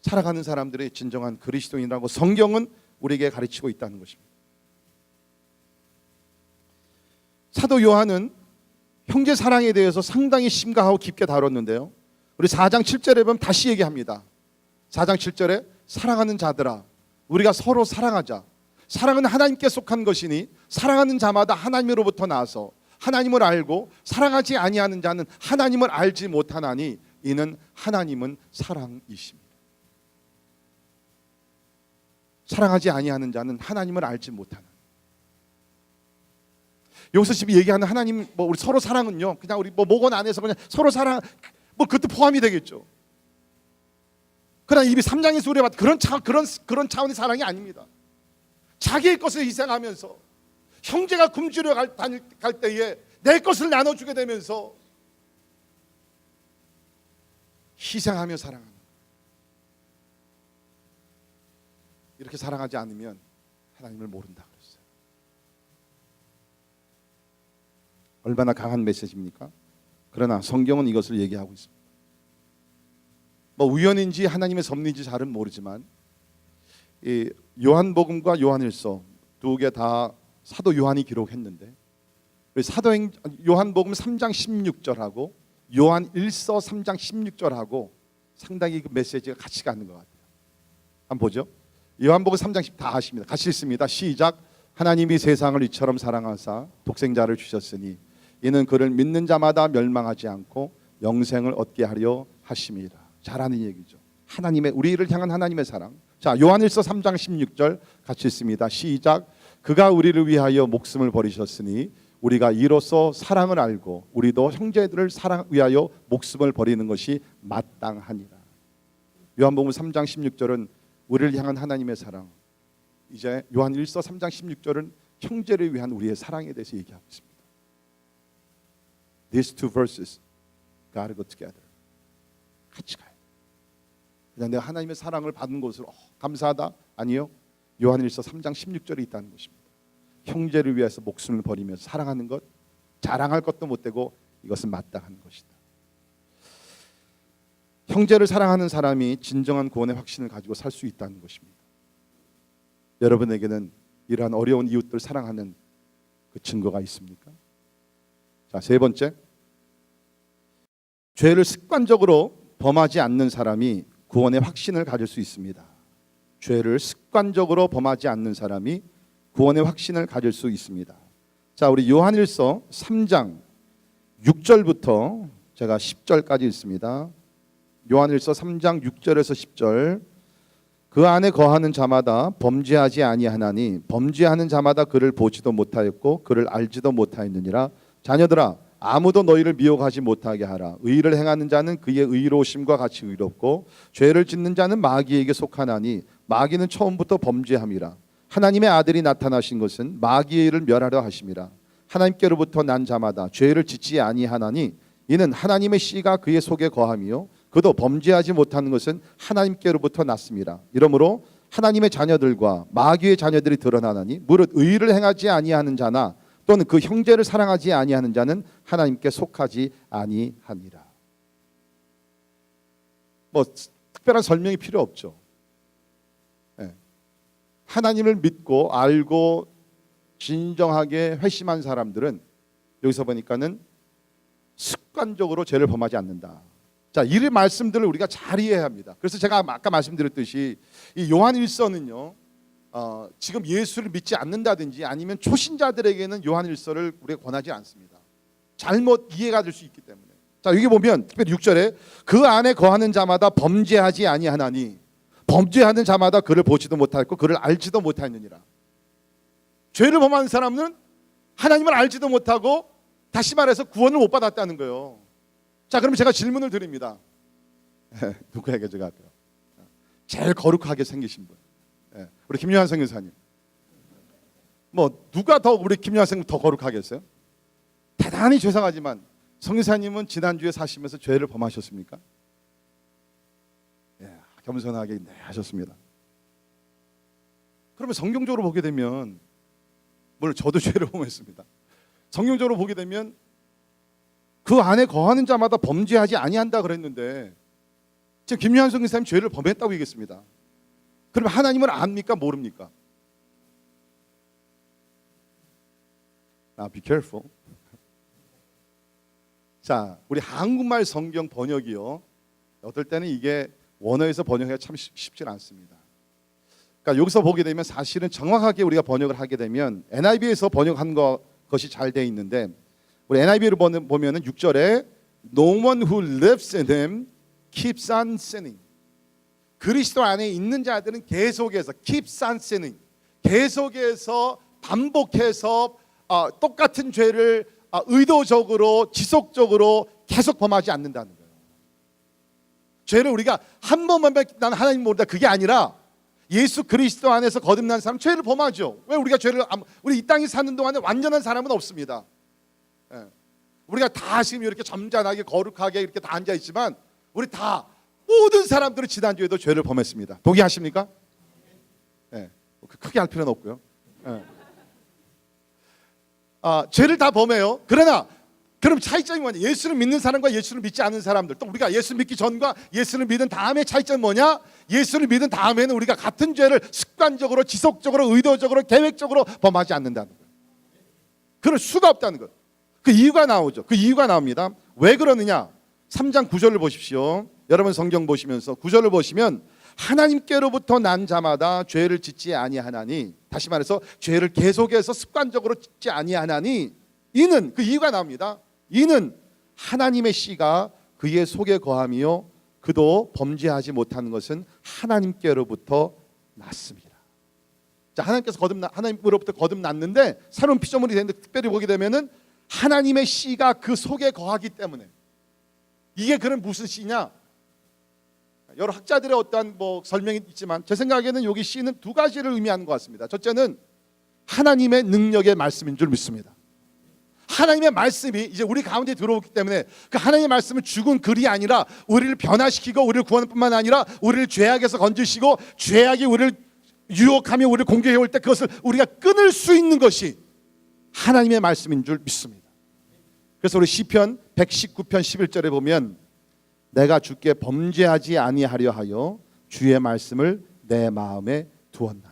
살아가는 사람들이 진정한 그리스도인이라고 성경은 우리에게 가르치고 있다는 것입니다. 사도 요한은 형제 사랑에 대해서 상당히 심각하고 깊게 다뤘는데요, 우리 4장 7절에 보면 다시 얘기합니다. 4장 7절에 사랑하는 자들아, 우리가 서로 사랑하자. 사랑은 하나님께 속한 것이니 사랑하는 자마다 하나님으로부터 나서 하나님을 알고 사랑하지 아니하는 자는 하나님을 알지 못하나니 이는 하나님은 사랑이십니다. 사랑하지 아니하는 자는 하나님을 알지 못하는. 여기서 지금 얘기하는 하나님, 우리 서로 사랑은요, 그냥 우리 목원 안에서 그냥 서로 사랑, 그것도 포함이 되겠죠. 그러나 이미 3장에서 우리가 봤던 그런 차원의 사랑이 아닙니다. 자기의 것을 희생하면서 형제가 굶주려 갈 때에 내 것을 나눠주게 되면서 희생하며 사랑하는, 이렇게 사랑하지 않으면 하나님을 모른다 그랬어요. 얼마나 강한 메시지입니까? 그러나 성경은 이것을 얘기하고 있습니다. 우연인지 하나님의 섭리인지 잘은 모르지만 이 요한복음과 요한일서 두 개 다 사도 요한이 기록했는데 요한복음 3장 16절하고 요한일서 3장 16절하고 상당히 그 메시지가 같이 가는 것 같아요. 한번 보죠. 요한복음 3장 10 다 아십니다. 같이 읽습니다. 시작. 하나님이 세상을 이처럼 사랑하사 독생자를 주셨으니 이는 그를 믿는 자마다 멸망하지 않고 영생을 얻게 하려 하심이라. 잘하는 얘기죠. 하나님의, 우리를 향한 하나님의 사랑. 자, 요한일서 3장 16절 같이 읽습니다. 시작. 그가 우리를 위하여 목숨을 버리셨으니 우리가 이로써 사랑을 알고 우리도 형제들을 위하여 목숨을 버리는 것이 마땅하니라. 요한복음 3장 16절은 우리를 향한 하나님의 사랑. 이제 요한일서 3장 16절은 형제를 위한 우리의 사랑에 대해서 얘기하고 있습니다. These two verses gotta go together. 같이 가요. 그냥 내가 하나님의 사랑을 받은 것으로 감사하다? 아니요. 요한일서 3장 16절에 있다는 것입니다. 형제를 위해서 목숨을 버리면서 사랑하는 것, 자랑할 것도 못되고 이것은 마땅한 것이다. 형제를 사랑하는 사람이 진정한 구원의 확신을 가지고 살 수 있다는 것입니다. 여러분에게는 이러한 어려운 이웃들 사랑하는 그 증거가 있습니까? 자, 세 번째, 죄를 습관적으로 범하지 않는 사람이 구원의 확신을 가질 수 있습니다. 죄를 습관적으로 범하지 않는 사람이 구원의 확신을 가질 수 있습니다. 자, 우리 요한일서 3장 6절부터 제가 10절까지 있습니다. 요한일서 3장 6절에서 10절. 그 안에 거하는 자마다 범죄하지 아니하나니 범죄하는 자마다 그를 보지도 못하였고 그를 알지도 못하였느니라. 자녀들아, 아무도 너희를 미혹하지 못하게 하라. 의를 행하는 자는 그의 의로우심과 같이 의롭고 죄를 짓는 자는 마귀에게 속하나니 마귀는 처음부터 범죄함이라. 하나님의 아들이 나타나신 것은 마귀의 일을 멸하려 하심이라. 하나님께로부터 난 자마다 죄를 짓지 아니하나니 이는 하나님의 씨가 그의 속에 거함이요 그도 범죄하지 못하는 것은 하나님께로부터 났습니다. 이러므로 하나님의 자녀들과 마귀의 자녀들이 드러나나니 무릇 의를 행하지 아니하는 자나 또는 그 형제를 사랑하지 아니하는 자는 하나님께 속하지 아니하니라. 뭐 특별한 설명이 필요 없죠. 하나님을 믿고 알고 진정하게 회심한 사람들은 여기서 보니까는 습관적으로 죄를 범하지 않는다. 자, 이 말씀들을 우리가 잘 이해해야 합니다. 그래서 제가 아까 말씀드렸듯이 이 요한일서는요, 지금 예수를 믿지 않는다든지 아니면 초신자들에게는 요한일서를 우리가 권하지 않습니다. 잘못 이해가 될 수 있기 때문에. 자, 여기 보면 특별히 6절에 그 안에 거하는 자마다 범죄하지 아니하나니 범죄하는 자마다 그를 보지도 못하였고 그를 알지도 못하였느니라. 죄를 범하는 사람은 하나님을 알지도 못하고 다시 말해서 구원을 못 받았다는 거예요. 자, 그럼 제가 질문을 드립니다. 누구에게 제가 할까요? 제일 거룩하게 생기신 분, 우리 김요한 선교사님. 뭐 누가 더 우리 김요한 선교사님 더 거룩하겠어요? 대단히 죄송하지만 선교사님은 지난주에 사시면서 죄를 범하셨습니까? 겸손하게 네, 하셨습니다. 그러면 성경적으로 보게 되면, 물론 저도 죄를 범했습니다. 성경적으로 보게 되면 그 안에 거하는 자마다 범죄하지 아니한다 그랬는데 지금 김요한 선교사님 죄를 범했다고 얘기했습니다. 그러면 하나님을 압니까 모릅니까? Be careful. 자, 우리 한국말 성경 번역이요, 어떨 때는 이게 원어에서 번역하기가 참 쉽지 않습니다. 그러니까 여기서 보게 되면 사실은 정확하게 우리가 번역을 하게 되면 NIV에서 번역한 것이 잘 돼 있는데, 우리 NIV를 보면은 6절에 No one who lives in him keeps on sinning. 그리스도 안에 있는 자들은 계속해서 keeps on sinning, 계속해서 반복해서 똑같은 죄를 의도적으로 지속적으로 계속 범하지 않는다는 거예요. 죄를 우리가 한 번만 난 하나님 모른다 그게 아니라 예수 그리스도 안에서 거듭난 사람 죄를 범하죠. 왜 우리가 우리 이 땅에 사는 동안에 완전한 사람은 없습니다. 우리가 다 지금 이렇게 점잖하게 거룩하게 이렇게 다 앉아 있지만 우리 다 모든 사람들은 지난주에도 죄를 범했습니다. 동의하십니까? 크게 할 필요는 없고요. 죄를 다 범해요. 그러나 그럼 차이점이 뭐냐? 예수를 믿는 사람과 예수를 믿지 않는 사람들, 또 우리가 예수 믿기 전과 예수를 믿은 다음의 차이점은 뭐냐? 예수를 믿은 다음에는 우리가 같은 죄를 습관적으로 지속적으로 의도적으로 계획적으로 범하지 않는다는 거예요. 그럴 수가 없다는 것. 그 이유가 나오죠. 그 이유가 나옵니다. 왜 그러느냐? 3장 9절을 보십시오. 여러분 성경 보시면서 9절을 보시면 하나님께로부터 난 자마다 죄를 짓지 아니하나니, 다시 말해서 죄를 계속해서 습관적으로 짓지 아니하나니, 이는, 그 이유가 나옵니다. 이는 하나님의 씨가 그의 속에 거함이요 그도 범죄하지 못하는 것은 하나님께로부터 났습니다. 자, 하나님으로부터 거듭났는데 새로운 피조물이 되는데, 특별히 보게 되면은 하나님의 씨가 그 속에 거하기 때문에. 이게 그럼 무슨 씨냐? 여러 학자들의 어떠한 설명이 있지만 제 생각에는 여기 씨는 두 가지를 의미하는 것 같습니다. 첫째는 하나님의 능력의 말씀인 줄 믿습니다. 하나님의 말씀이 이제 우리 가운데 들어오기 때문에 그 하나님의 말씀은 죽은 글이 아니라 우리를 변화시키고 우리를 구하는 뿐만 아니라 우리를 죄악에서 건지시고 죄악이 우리를 유혹하며 우리를 공격해 올 때 그것을 우리가 끊을 수 있는 것이 하나님의 말씀인 줄 믿습니다. 그래서 우리 시편 119편 11절에 보면 내가 주께 범죄하지 아니하려 하여 주의 말씀을 내 마음에 두었나이다.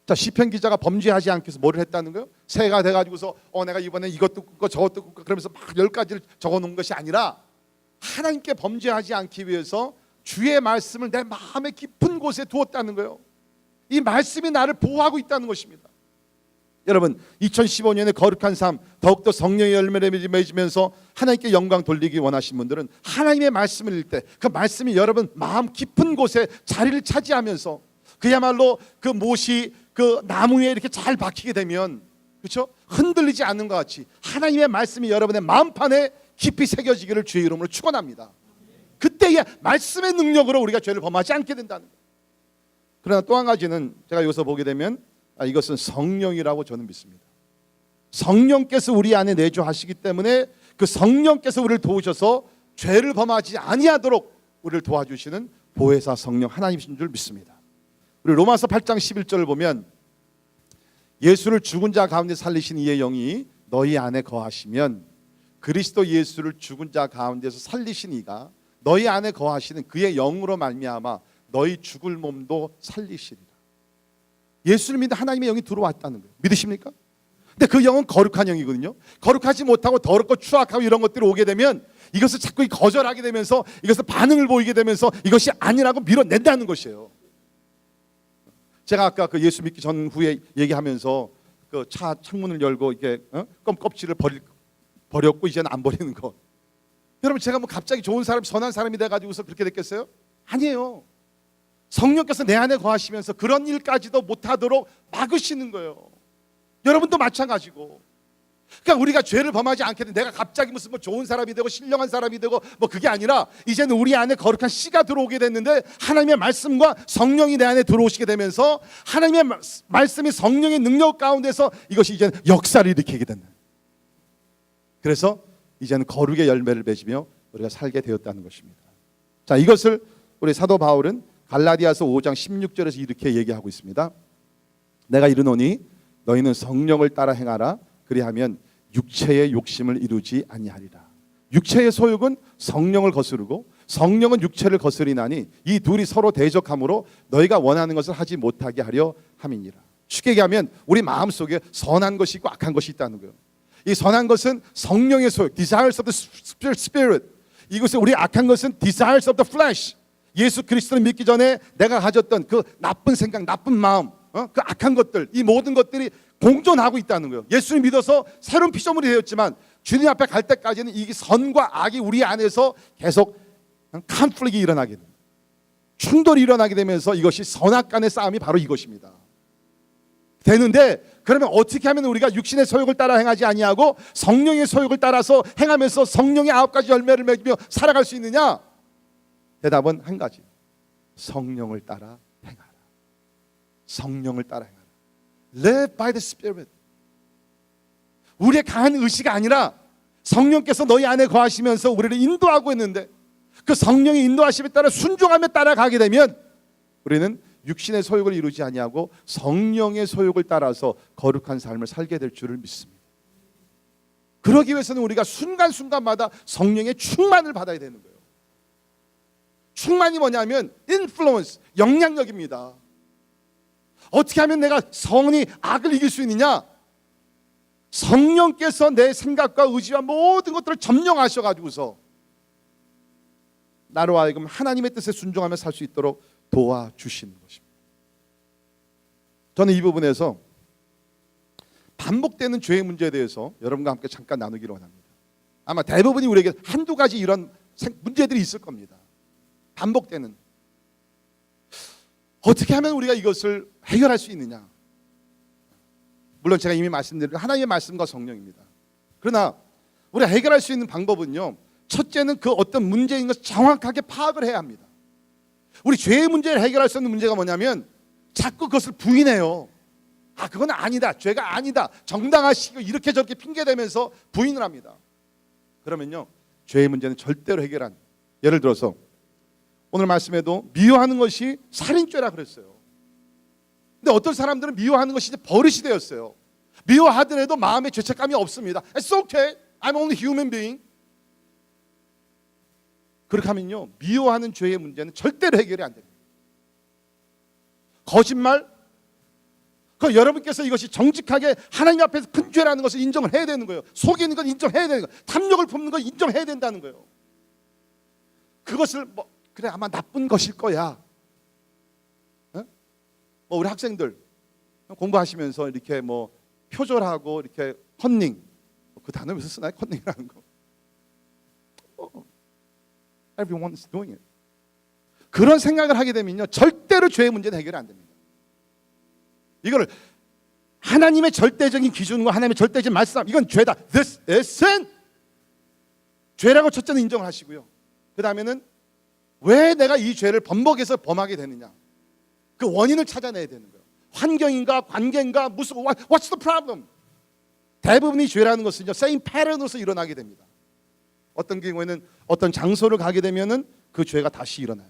자, 시편 기자가 범죄하지 않기 위해서 뭐를 했다는 거예요? 새해가 돼가지고서 내가 이번에 이것도 끊고 저것도 끊고 그러면서 막 10가지를 적어놓은 것이 아니라 하나님께 범죄하지 않기 위해서 주의 말씀을 내 마음의 깊은 곳에 두었다는 거예요. 이 말씀이 나를 보호하고 있다는 것입니다. 여러분, 2015년에 거룩한 삶, 더욱더 성령의 열매를 맺으면서 하나님께 영광 돌리기 원하시는 분들은 하나님의 말씀을 읽을 때 그 말씀이 여러분 마음 깊은 곳에 자리를 차지하면서 그야말로 그 못이 그 나무 위에 이렇게 잘 박히게 되면, 그렇죠? 흔들리지 않는 것 같이 하나님의 말씀이 여러분의 마음판에 깊이 새겨지기를 주의 이름으로 축원합니다. 그때의 말씀의 능력으로 우리가 죄를 범하지 않게 된다는 거예요. 그러나 또 한 가지는 제가 여기서 보게 되면 이것은 성령이라고 저는 믿습니다. 성령께서 우리 안에 내주하시기 때문에 그 성령께서 우리를 도우셔서 죄를 범하지 아니하도록 우리를 도와주시는 보혜사 성령 하나님이신 줄 믿습니다. 우리 로마서 8장 11절을 보면 예수를 죽은 자 가운데 살리신 이의 영이 너희 안에 거하시면 그리스도 예수를 죽은 자 가운데서 살리신 이가 너희 안에 거하시는 그의 영으로 말미암아 너희 죽을 몸도 살리시리라. 예수를 믿는 하나님의 영이 들어왔다는 거예요. 믿으십니까? 근데 그 영은 거룩한 영이거든요. 거룩하지 못하고 더럽고 추악하고 이런 것들이 오게 되면 이것을 자꾸 거절하게 되면서 이것을 반응을 보이게 되면서 이것이 아니라고 밀어낸다는 것이에요. 제가 아까 그 예수 믿기 전후에 얘기하면서 그 차 창문을 열고 이렇게 껍질을 버렸고 이제는 안 버리는 것. 여러분, 제가 뭐 갑자기 좋은 사람, 선한 사람이 돼가지고서 그렇게 됐겠어요? 아니에요. 성령께서 내 안에 거하시면서 그런 일까지도 못하도록 막으시는 거예요. 여러분도 마찬가지고. 그러니까 우리가 죄를 범하지 않게 돼 내가 갑자기 무슨 뭐 좋은 사람이 되고 신령한 사람이 되고 뭐 그게 아니라 이제는 우리 안에 거룩한 씨가 들어오게 됐는데 하나님의 말씀과 성령이 내 안에 들어오시게 되면서 하나님의 말씀이 성령의 능력 가운데서 이것이 이제는 역사를 일으키게 된다. 그래서 이제는 거룩의 열매를 맺으며 우리가 살게 되었다는 것입니다. 자, 이것을 우리 사도 바울은 갈라디아서 5장 16절에서 이렇게 얘기하고 있습니다. 내가 이르노니 너희는 성령을 따라 행하라. 그리하면 육체의 욕심을 이루지 아니하리라. 육체의 소욕은 성령을 거스르고 성령은 육체를 거스리나니 이 둘이 서로 대적함으로 너희가 원하는 것을 하지 못하게 하려 함이니라. 쉽게 얘기하면 우리 마음속에 선한 것이 있고 악한 것이 있다는 거예요. 이 선한 것은 성령의 소욕, desires of the spirit. 이것에 우리 악한 것은 desires of the flesh. 예수 그리스도를 믿기 전에 내가 가졌던 그 나쁜 생각, 나쁜 마음, 그 악한 것들, 이 모든 것들이 공존하고 있다는 거예요. 예수를 믿어서 새로운 피조물이 되었지만 주님 앞에 갈 때까지는 이 선과 악이 우리 안에서 계속 컨플릭이 일어나게 됩니다. 충돌이 일어나게 되면서 이것이 선악 간의 싸움이 바로 이것입니다. 되는데 그러면 어떻게 하면 우리가 육신의 소욕을 따라 행하지 아니하고 성령의 소욕을 따라서 행하면서 성령의 9가지 열매를 맺으며 살아갈 수 있느냐? 대답은 한 가지. 성령을 따라 행하라. 성령을 따라 행하라. Live by the Spirit. 우리의 강한 의지가 아니라 성령께서 너희 안에 거하시면서 우리를 인도하고 있는데 그 성령의 인도하심에 따라 순종하며 따라가게 되면 우리는 육신의 소욕을 이루지 아니하고 성령의 소욕을 따라서 거룩한 삶을 살게 될 줄을 믿습니다. 그러기 위해서는 우리가 순간순간마다 성령의 충만을 받아야 되는 거예요. 충만이 뭐냐면 influence, 영향력입니다. 어떻게 하면 내가 성이 악을 이길 수 있느냐? 성령께서 내 생각과 의지와 모든 것들을 점령하셔가지고서 나로 하여금 하나님의 뜻에 순종하며 살 수 있도록 도와주시는 것입니다. 저는 이 부분에서 반복되는 죄의 문제에 대해서 여러분과 함께 잠깐 나누기를 원합니다. 아마 대부분이 우리에게 한두 가지 이런 문제들이 있을 겁니다. 반복되는. 어떻게 하면 우리가 이것을 해결할 수 있느냐? 물론 제가 이미 말씀드린 하나님의 말씀과 성령입니다. 그러나 우리가 해결할 수 있는 방법은요, 첫째는 그 어떤 문제인 것을 정확하게 파악을 해야 합니다. 우리 죄의 문제를 해결할 수 있는 문제가 뭐냐면 자꾸 그것을 부인해요. 그건 아니다, 죄가 아니다, 정당하시고 이렇게 저렇게 핑계대면서 부인을 합니다. 그러면요, 죄의 문제는 절대로 해결. 예를 들어서 오늘 말씀에도 미워하는 것이 살인죄라 그랬어요. 근데 어떤 사람들은 미워하는 것이 이제 버릇이 되었어요. 미워하더라도 마음에 죄책감이 없습니다. It's okay. I'm only human being. 그렇게 하면요, 미워하는 죄의 문제는 절대로 해결이 안 됩니다. 거짓말, 여러분께서 이것이 정직하게 하나님 앞에서 큰 죄라는 것을 인정을 해야 되는 거예요. 속이는 건 인정해야 되는 거예요. 탐욕을 품는 건 인정해야 된다는 거예요. 그것을 그래 아마 나쁜 것일 거야. 우리 학생들 공부하시면서 이렇게 표절하고 이렇게 컨닝, 그 단어 왜 쓰나요? 컨닝이라는 거. Everyone is doing it. 그런 생각을 하게 되면요, 절대로 죄의 문제는 해결이 안 됩니다. 이거를 하나님의 절대적인 기준과 하나님의 절대적인 말씀, 이건 죄다. This is sin. 죄라고 첫째는 인정을 하시고요. 그 다음에는 왜 내가 이 죄를 번복해서 범하게 되느냐, 그 원인을 찾아내야 되는 거예요. 환경인가 관계인가 무슨 What's the problem? 대부분이 죄라는 것은요, same pattern으로서 일어나게 됩니다. 어떤 경우에는 어떤 장소를 가게 되면은 그 죄가 다시 일어나요.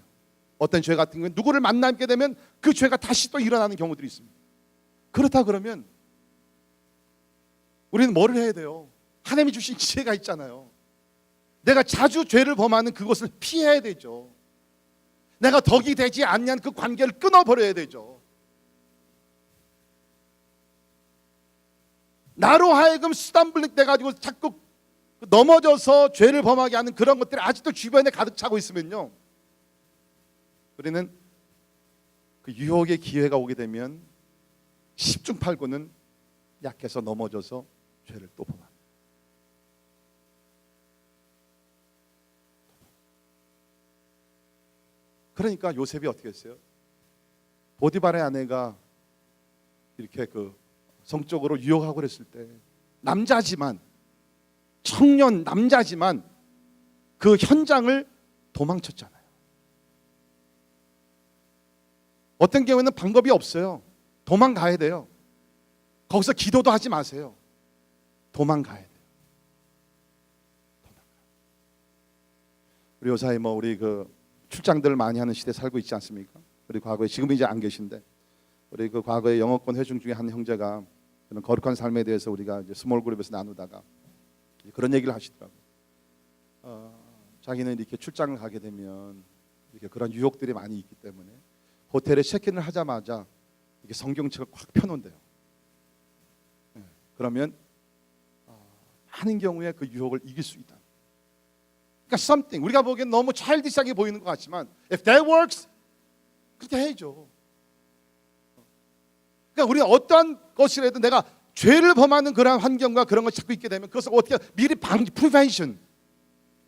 어떤 죄 같은 경우는 누구를 만나게 되면 그 죄가 다시 또 일어나는 경우들이 있습니다. 그렇다 그러면 우리는 뭐를 해야 돼요? 하나님이 주신 지혜가 있잖아요. 내가 자주 죄를 범하는 그것을 피해야 되죠. 내가 덕이 되지 않는 그 관계를 끊어버려야 되죠. 나로 하여금 수단불릭 돼가지고 자꾸 넘어져서 죄를 범하게 하는 그런 것들이 아직도 주변에 가득 차고 있으면요, 우리는 그 유혹의 기회가 오게 되면 10중 8구는 약해서 넘어져서 죄를 또 범합니다. 그러니까 요셉이 어떻게 했어요? 보디발의 아내가 이렇게 성적으로 유혹하고 그랬을 때, 남자지만, 청년 남자지만 그 현장을 도망쳤잖아요. 어떤 경우에는 방법이 없어요. 도망가야 돼요. 거기서 기도도 하지 마세요. 도망가야 돼요. 우리 요사이 우리 출장들을 많이 하는 시대에 살고 있지 않습니까? 우리 과거에, 지금은 이제 안 계신데, 우리 과거에 영어권 회중 중에 한 형제가 그런 거룩한 삶에 대해서 우리가 이제 스몰 그룹에서 나누다가 그런 얘기를 하시더라고요. 자기는 이렇게 출장을 가게 되면 이렇게 그런 유혹들이 많이 있기 때문에 호텔에 체크인을 하자마자 이렇게 성경책을 꽉 펴놓는데요. 그러면 많은 경우에 그 유혹을 이길 수 있다. 그러니까 something, 우리가 보기엔 너무 차일디시하게 보이는 것 같지만 if that works, 그렇게 해야죠. 그러니까 우리가 어떠한 것이라도 내가 죄를 범하는 그런 환경과 그런 걸 찾고 있게 되면 그것을 어떻게 미리 방지, prevention,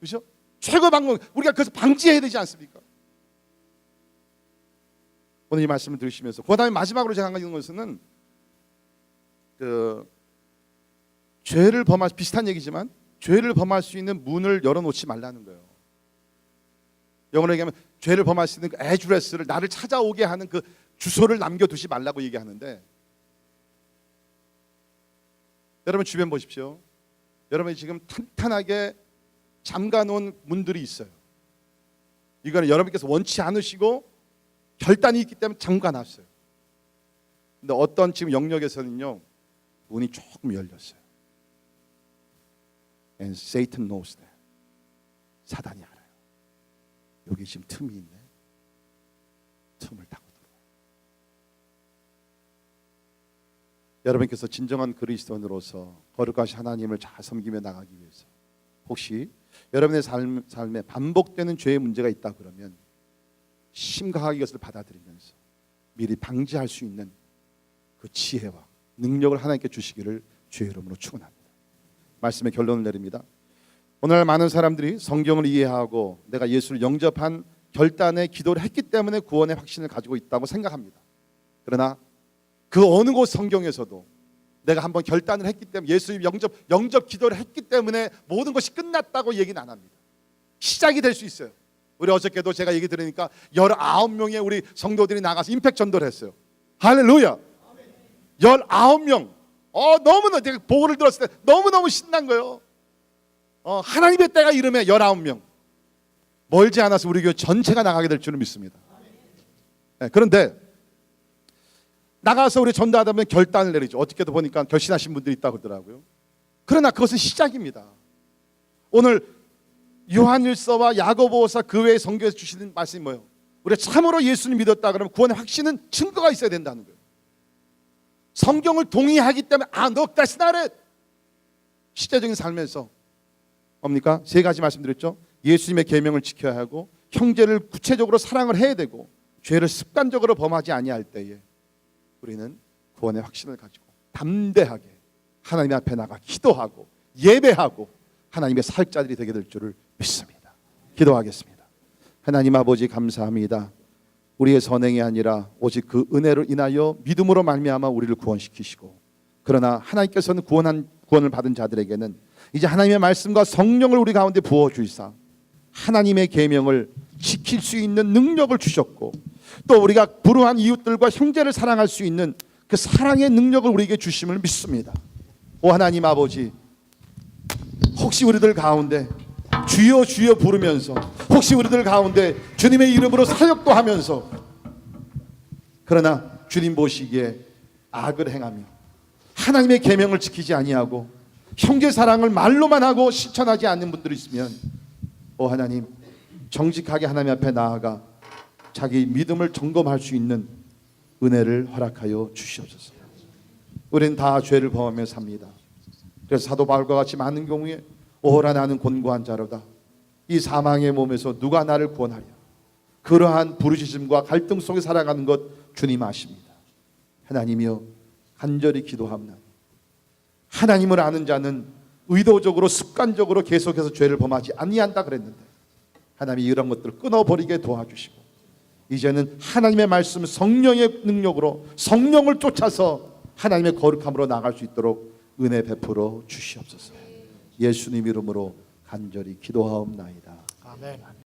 그렇죠? 최고 방법, 우리가 그것을 방지해야 되지 않습니까? 오늘 이 말씀을 들으시면서 그다음에 마지막으로 제가 하는 것은 죄를 범할, 비슷한 얘기지만 죄를 범할 수 있는 문을 열어놓지 말라는 거예요. 영어로 얘기하면 죄를 범할 수 있는 그 애드레스를, 나를 찾아오게 하는 그 주소를 남겨두지 말라고 얘기하는데, 여러분 주변 보십시오. 여러분이 지금 탄탄하게 잠가놓은 문들이 있어요. 이거는 여러분께서 원치 않으시고 결단이 있기 때문에 잠가놨어요. 근데 어떤 지금 영역에서는요, 문이 조금 열렸어요. And Satan knows that. 사단이 알아요. 여기 지금 틈이 있네. 틈을 타고 들어와요. 여러분께서 진정한 그리스도인으로서 거룩하신 하나님을 잘 섬기며 나가기 위해서, 혹시 여러분의 삶에 반복되는 죄의 문제가 있다 그러면 심각하게 이것을 받아들이면서 미리 방지할 수 있는 그 지혜와 능력을 하나님께 주시기를 주의 이름으로 축원합니다. 말씀의 결론을 내립니다. 오늘 많은 사람들이 성경을 이해하고 내가 예수를 영접한 결단의 기도를 했기 때문에 구원의 확신을 가지고 있다고 생각합니다. 그러나 그 어느 곳 성경에서도 내가 한번 결단을 했기 때문에, 예수 영접 기도를 했기 때문에 모든 것이 끝났다고 얘기는 안 합니다. 시작이 될 수 있어요. 우리 어저께도 제가 얘기 들으니까 19명의 우리 성도들이 나가서 임팩 전도를 했어요. 할렐루야. 19명. 너무너무 제가 보고를 들었을 때 너무너무 신난 거예요. 하나님의 때가 이름에 19명. 멀지 않아서 우리 교회 전체가 나가게 될 줄은 믿습니다. 네, 그런데 나가서 우리 전도하다 보면 결단을 내리죠. 어저께도 보니까 결심하신 분들이 있다고 그러더라고요. 그러나 그것은 시작입니다. 오늘 요한일서와 야고보서 그 외의 성경에서 주시는 말씀이 뭐예요? 우리가 참으로 예수를 믿었다 그러면 구원의 확신은 증거가 있어야 된다는 거예요. 성경을 동의하기 때문에 너 다시 나래. 실제적인 삶에서 뭡니까? 세 가지 말씀드렸죠. 예수님의 계명을 지켜야 하고 형제를 구체적으로 사랑을 해야 되고 죄를 습관적으로 범하지 아니할 때에 우리는 구원의 확신을 가지고 담대하게 하나님 앞에 나가 기도하고 예배하고 하나님의 사역자들이 되게 될 줄을 믿습니다. 기도하겠습니다. 하나님 아버지 감사합니다. 우리의 선행이 아니라 오직 그 은혜로 인하여 믿음으로 말미암아 우리를 구원시키시고, 그러나 하나님께서는 구원을 받은 자들에게는 이제 하나님의 말씀과 성령을 우리 가운데 부어주시사 하나님의 계명을 지킬 수 있는 능력을 주셨고, 또 우리가 불우한 이웃들과 형제를 사랑할 수 있는 그 사랑의 능력을 우리에게 주심을 믿습니다. 오 하나님 아버지, 혹시 우리들 가운데 주여 주여 부르면서, 혹시 우리들 가운데 주님의 이름으로 사역도 하면서, 그러나 주님 보시기에 악을 행하며 하나님의 계명을 지키지 아니하고 형제 사랑을 말로만 하고 실천하지 않는 분들이 있으면, 오 하나님, 정직하게 하나님 앞에 나아가 자기 믿음을 점검할 수 있는 은혜를 허락하여 주시옵소서. 우리는 다 죄를 범하며 삽니다. 그래서 사도 바울과 같이 많은 경우에 오호라 나는 곤고한 자로다, 이 사망의 몸에서 누가 나를 구원하랴. 그러한 부르짖음과 갈등 속에 살아가는 것 주님 아십니다. 하나님이여, 간절히 기도합니다. 하나님을 아는 자는 의도적으로 습관적으로 계속해서 죄를 범하지 아니한다 그랬는데, 하나님이 이런 것들을 끊어버리게 도와주시고 이제는 하나님의 말씀 성령의 능력으로 성령을 쫓아서 하나님의 거룩함으로 나갈 수 있도록 은혜 베풀어 주시옵소서. 예수님 이름으로 간절히 기도하옵나이다.
아멘.